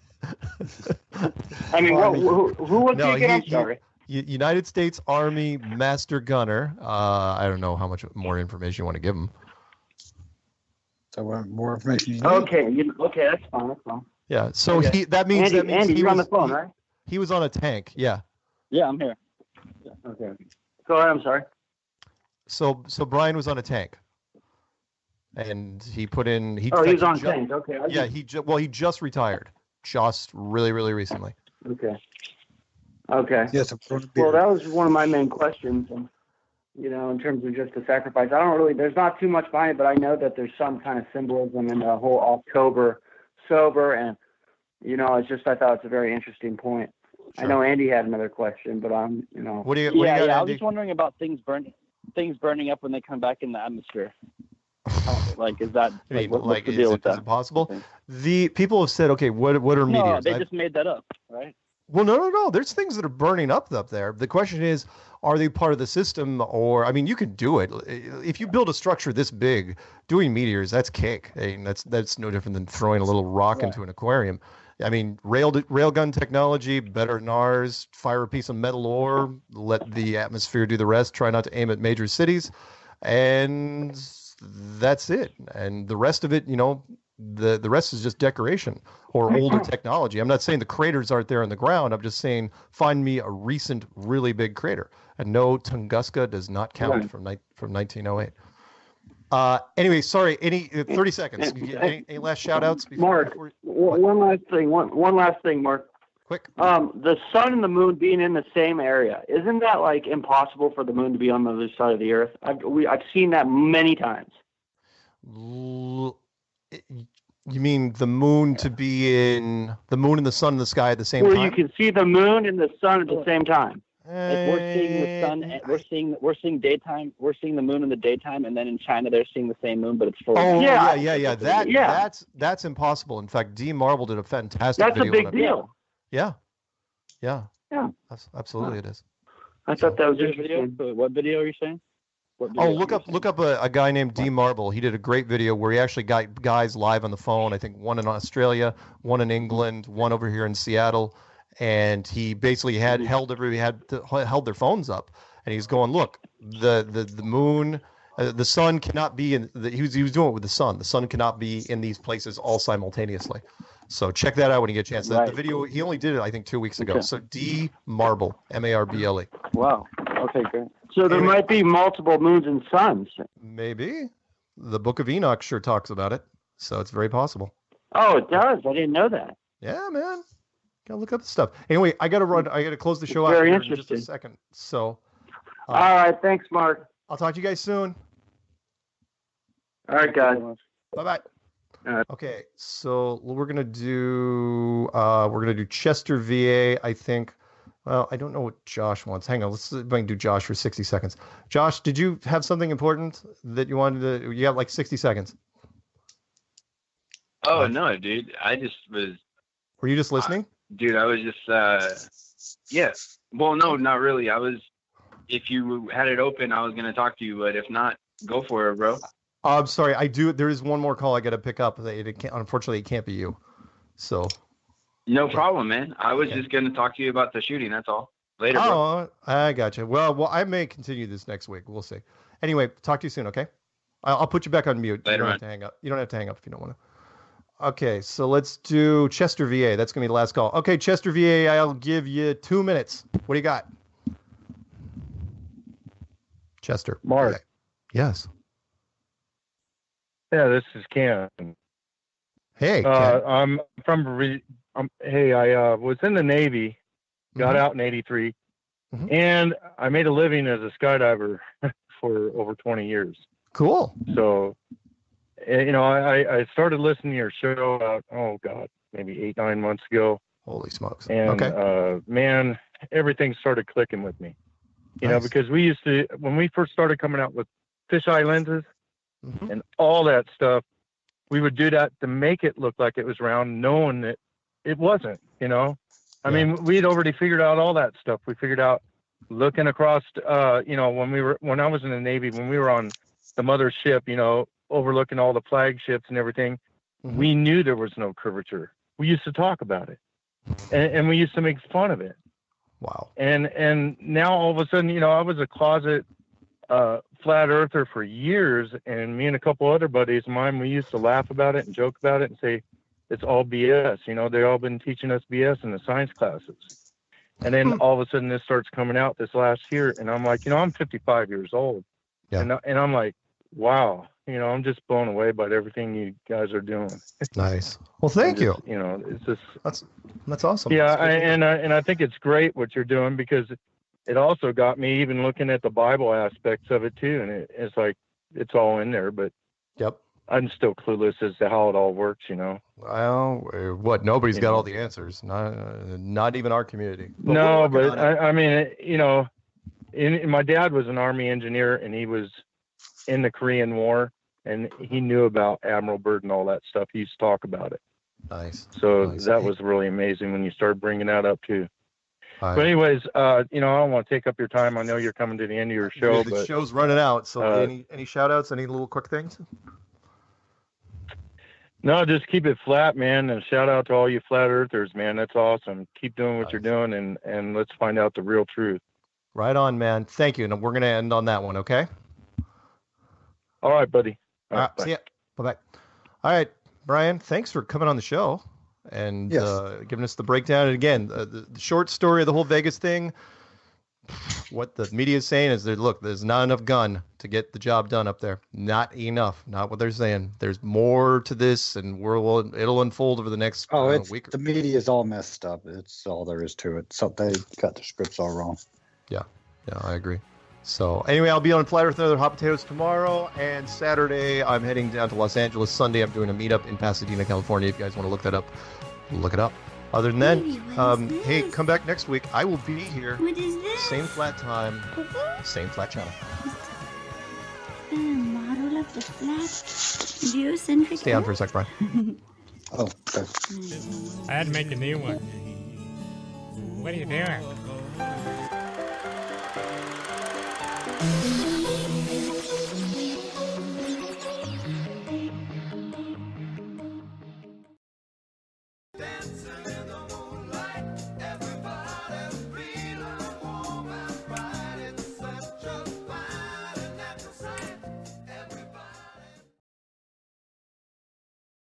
I mean, who was he again? I'm sorry. United States Army Master Gunner. I don't know how much more information you want to give him. So more information you need. Okay, that's fine. That's fine. Yeah. So okay. that means Andy, he you're was on the phone, right? He was on a tank. Yeah. Yeah, I'm here. Yeah. Okay. Go ahead. I'm sorry. So Brian was on a tank, and he put in. He was on tank. Okay. He just retired, just really recently. Okay. Okay. Yes. Well, that was one of my main questions, and in terms of just the sacrifice, there's not too much behind it, but I know that there's some kind of symbolism in the whole October sober, and I thought it's a very interesting point. Sure. I know Andy had another question, but What do you got, I Andy? was just wondering about things burning up when they come back in the atmosphere. Like, is that what's the deal with that? Is it possible? The people have said, okay, what are meteors? No, they just made that up, right? Well, no. There's things that are burning up there. The question is, are they part of the system? Or, I mean, you can do it. If you build a structure this big, doing meteors, that's cake. I mean, that's no different than throwing a little rock into an aquarium. I mean, railgun technology, better than ours. Fire a piece of metal ore, let the atmosphere do the rest. Try not to aim at major cities. And that's it. And the rest of it, the rest is just decoration or older technology. I'm not saying the craters aren't there in the ground. I'm just saying find me a recent really big crater. And no, Tunguska does not count from 1908. Anyway, sorry. Any 30 seconds? Any last shout outs? Mark, one last thing, Mark. Quick. The sun and the moon being in the same area, isn't that like impossible for the moon to be on the other side of the earth? I've seen that many times. You mean the moon to be in the moon and the sun in the sky at the same Where time? you can see the moon and the sun at the same time. Like we're seeing the sun, and we're seeing daytime. We're seeing the moon in the daytime, and then in China they're seeing the same moon, but it's full. Oh yeah. That's impossible. In fact, D Marble did a fantastic That's video. a big deal. Yeah. Yeah. Absolutely, it is. I thought that was Which video. What video are you saying? Oh, look up a guy named D Marble. He did a great video where he actually got guys live on the phone. I think one in Australia, one in England, one over here in Seattle, and he basically held their phones up, and he's going, look, the moon, the sun cannot be in. He was doing it with the sun. The sun cannot be in these places all simultaneously. So check that out when you get a chance. The video, he only did it, I think, 2 weeks ago. Okay. So D Marble, Marble. Wow. Okay, great. So there might be multiple moons and suns. Maybe. The Book of Enoch sure talks about it, so it's very possible. Oh, it does. I didn't know that. Yeah, man. Gotta look up the stuff. Anyway, I gotta run. I gotta close the show out Very here in just a interesting. second. So, All right. Thanks, Mark. I'll talk to you guys soon. All right, guys. Bye bye. Okay, so we're gonna do Chester, VA. I think. Well, I don't know what Josh wants. Hang on, let's see if I can do Josh for 60 seconds. Josh, did you have something important that you wanted to? You got like 60 seconds. Oh no, dude! I just was. Were you just listening? Dude, I was just. Yeah. Well, no, not really. I was. If you had it open, I was gonna talk to you, but if not, go for it, bro. I'm sorry. There is one more call I got to pick up. Unfortunately, it can't be you. So. No problem, man. I was just gonna talk to you about the shooting. That's all. Later, bro. Oh, I gotcha. Well, I may continue this next week. We'll see. Anyway, talk to you soon. Okay. I'll put you back on mute. Later, you don't man. have to hang up. You don't have to hang up if you don't want to. Okay, so let's do Chester, VA. That's gonna be the last call. Okay, Chester, VA. I'll give you 2 minutes. What do you got? Chester. Mark. VA. Yes. Yeah, this is Ken. Hey, Ken. I'm from. I was in the Navy, got out in '83, and I made a living as a skydiver for over 20 years. Cool. So, I started listening to your show about, maybe 8-9 months ago. Holy smokes. And, okay. Man, everything started clicking with me. You know, because we used to, when we first started coming out with fisheye lenses and all that stuff, we would do that to make it look like it was round, knowing that it wasn't, I mean, we'd already figured out all that stuff. We figured out looking across, when I was in the Navy, when we were on the mothership, overlooking all the flagships and everything, we knew there was no curvature. We used to talk about it and we used to make fun of it. Wow. And now all of a sudden, I was a closet flat earther for years, and me and a couple other buddies of mine, we used to laugh about it and joke about it and say, it's all BS. They all been teaching us BS in the science classes. And then all of a sudden this starts coming out this last year, and I'm like, I'm 55 years old. Yeah. And I'm like, wow, I'm just blown away by everything you guys are doing. Nice. Well, thank you. It's just that's awesome. Yeah, I think it's great what you're doing, because it also got me even looking at the Bible aspects of it too, and it's like it's all in there, but yep, I'm still clueless as to how it all works. Well, nobody's got all the answers. Not even our community. But no, but I mean, my dad was an Army engineer, and he was in the Korean War, and he knew about Admiral Byrd and all that stuff. He used to talk about it. Nice. So that was really amazing when you started bringing that up too. But anyways, I don't want to take up your time. I know you're coming to the end of your show. The but show's running out. So any shout outs, any little quick things? No, just keep it flat, man. And shout out to all you flat earthers, man. That's awesome. Keep doing what you're doing, and let's find out the real truth. Right on, man. Thank you. And we're going to end on that one. Okay. All right, buddy. All right. See ya. Bye-bye. All right, Brian, thanks for coming on the show and giving us the breakdown. And again, the short story of the whole Vegas thing, what the media is saying is there's not enough gun to get the job done up there. Not enough. Not what they're saying. There's more to this, and it'll unfold over the next week. The media is all messed up. It's all there is to it. So they got the scripts all wrong. Yeah, I agree. So anyway, I'll be on Flat Earth and Other Hot Potatoes tomorrow, and Saturday I'm heading down to Los Angeles. Sunday I'm doing a meetup in Pasadena, California. If you guys want to look that up, look it up. Other than that, hey, come back next week. I will be here. What is this? Same flat time, same flat channel. A model of the flat geocentric. Stay on for a sec, Brian. Oh, okay. I had to make a new one. What are you doing?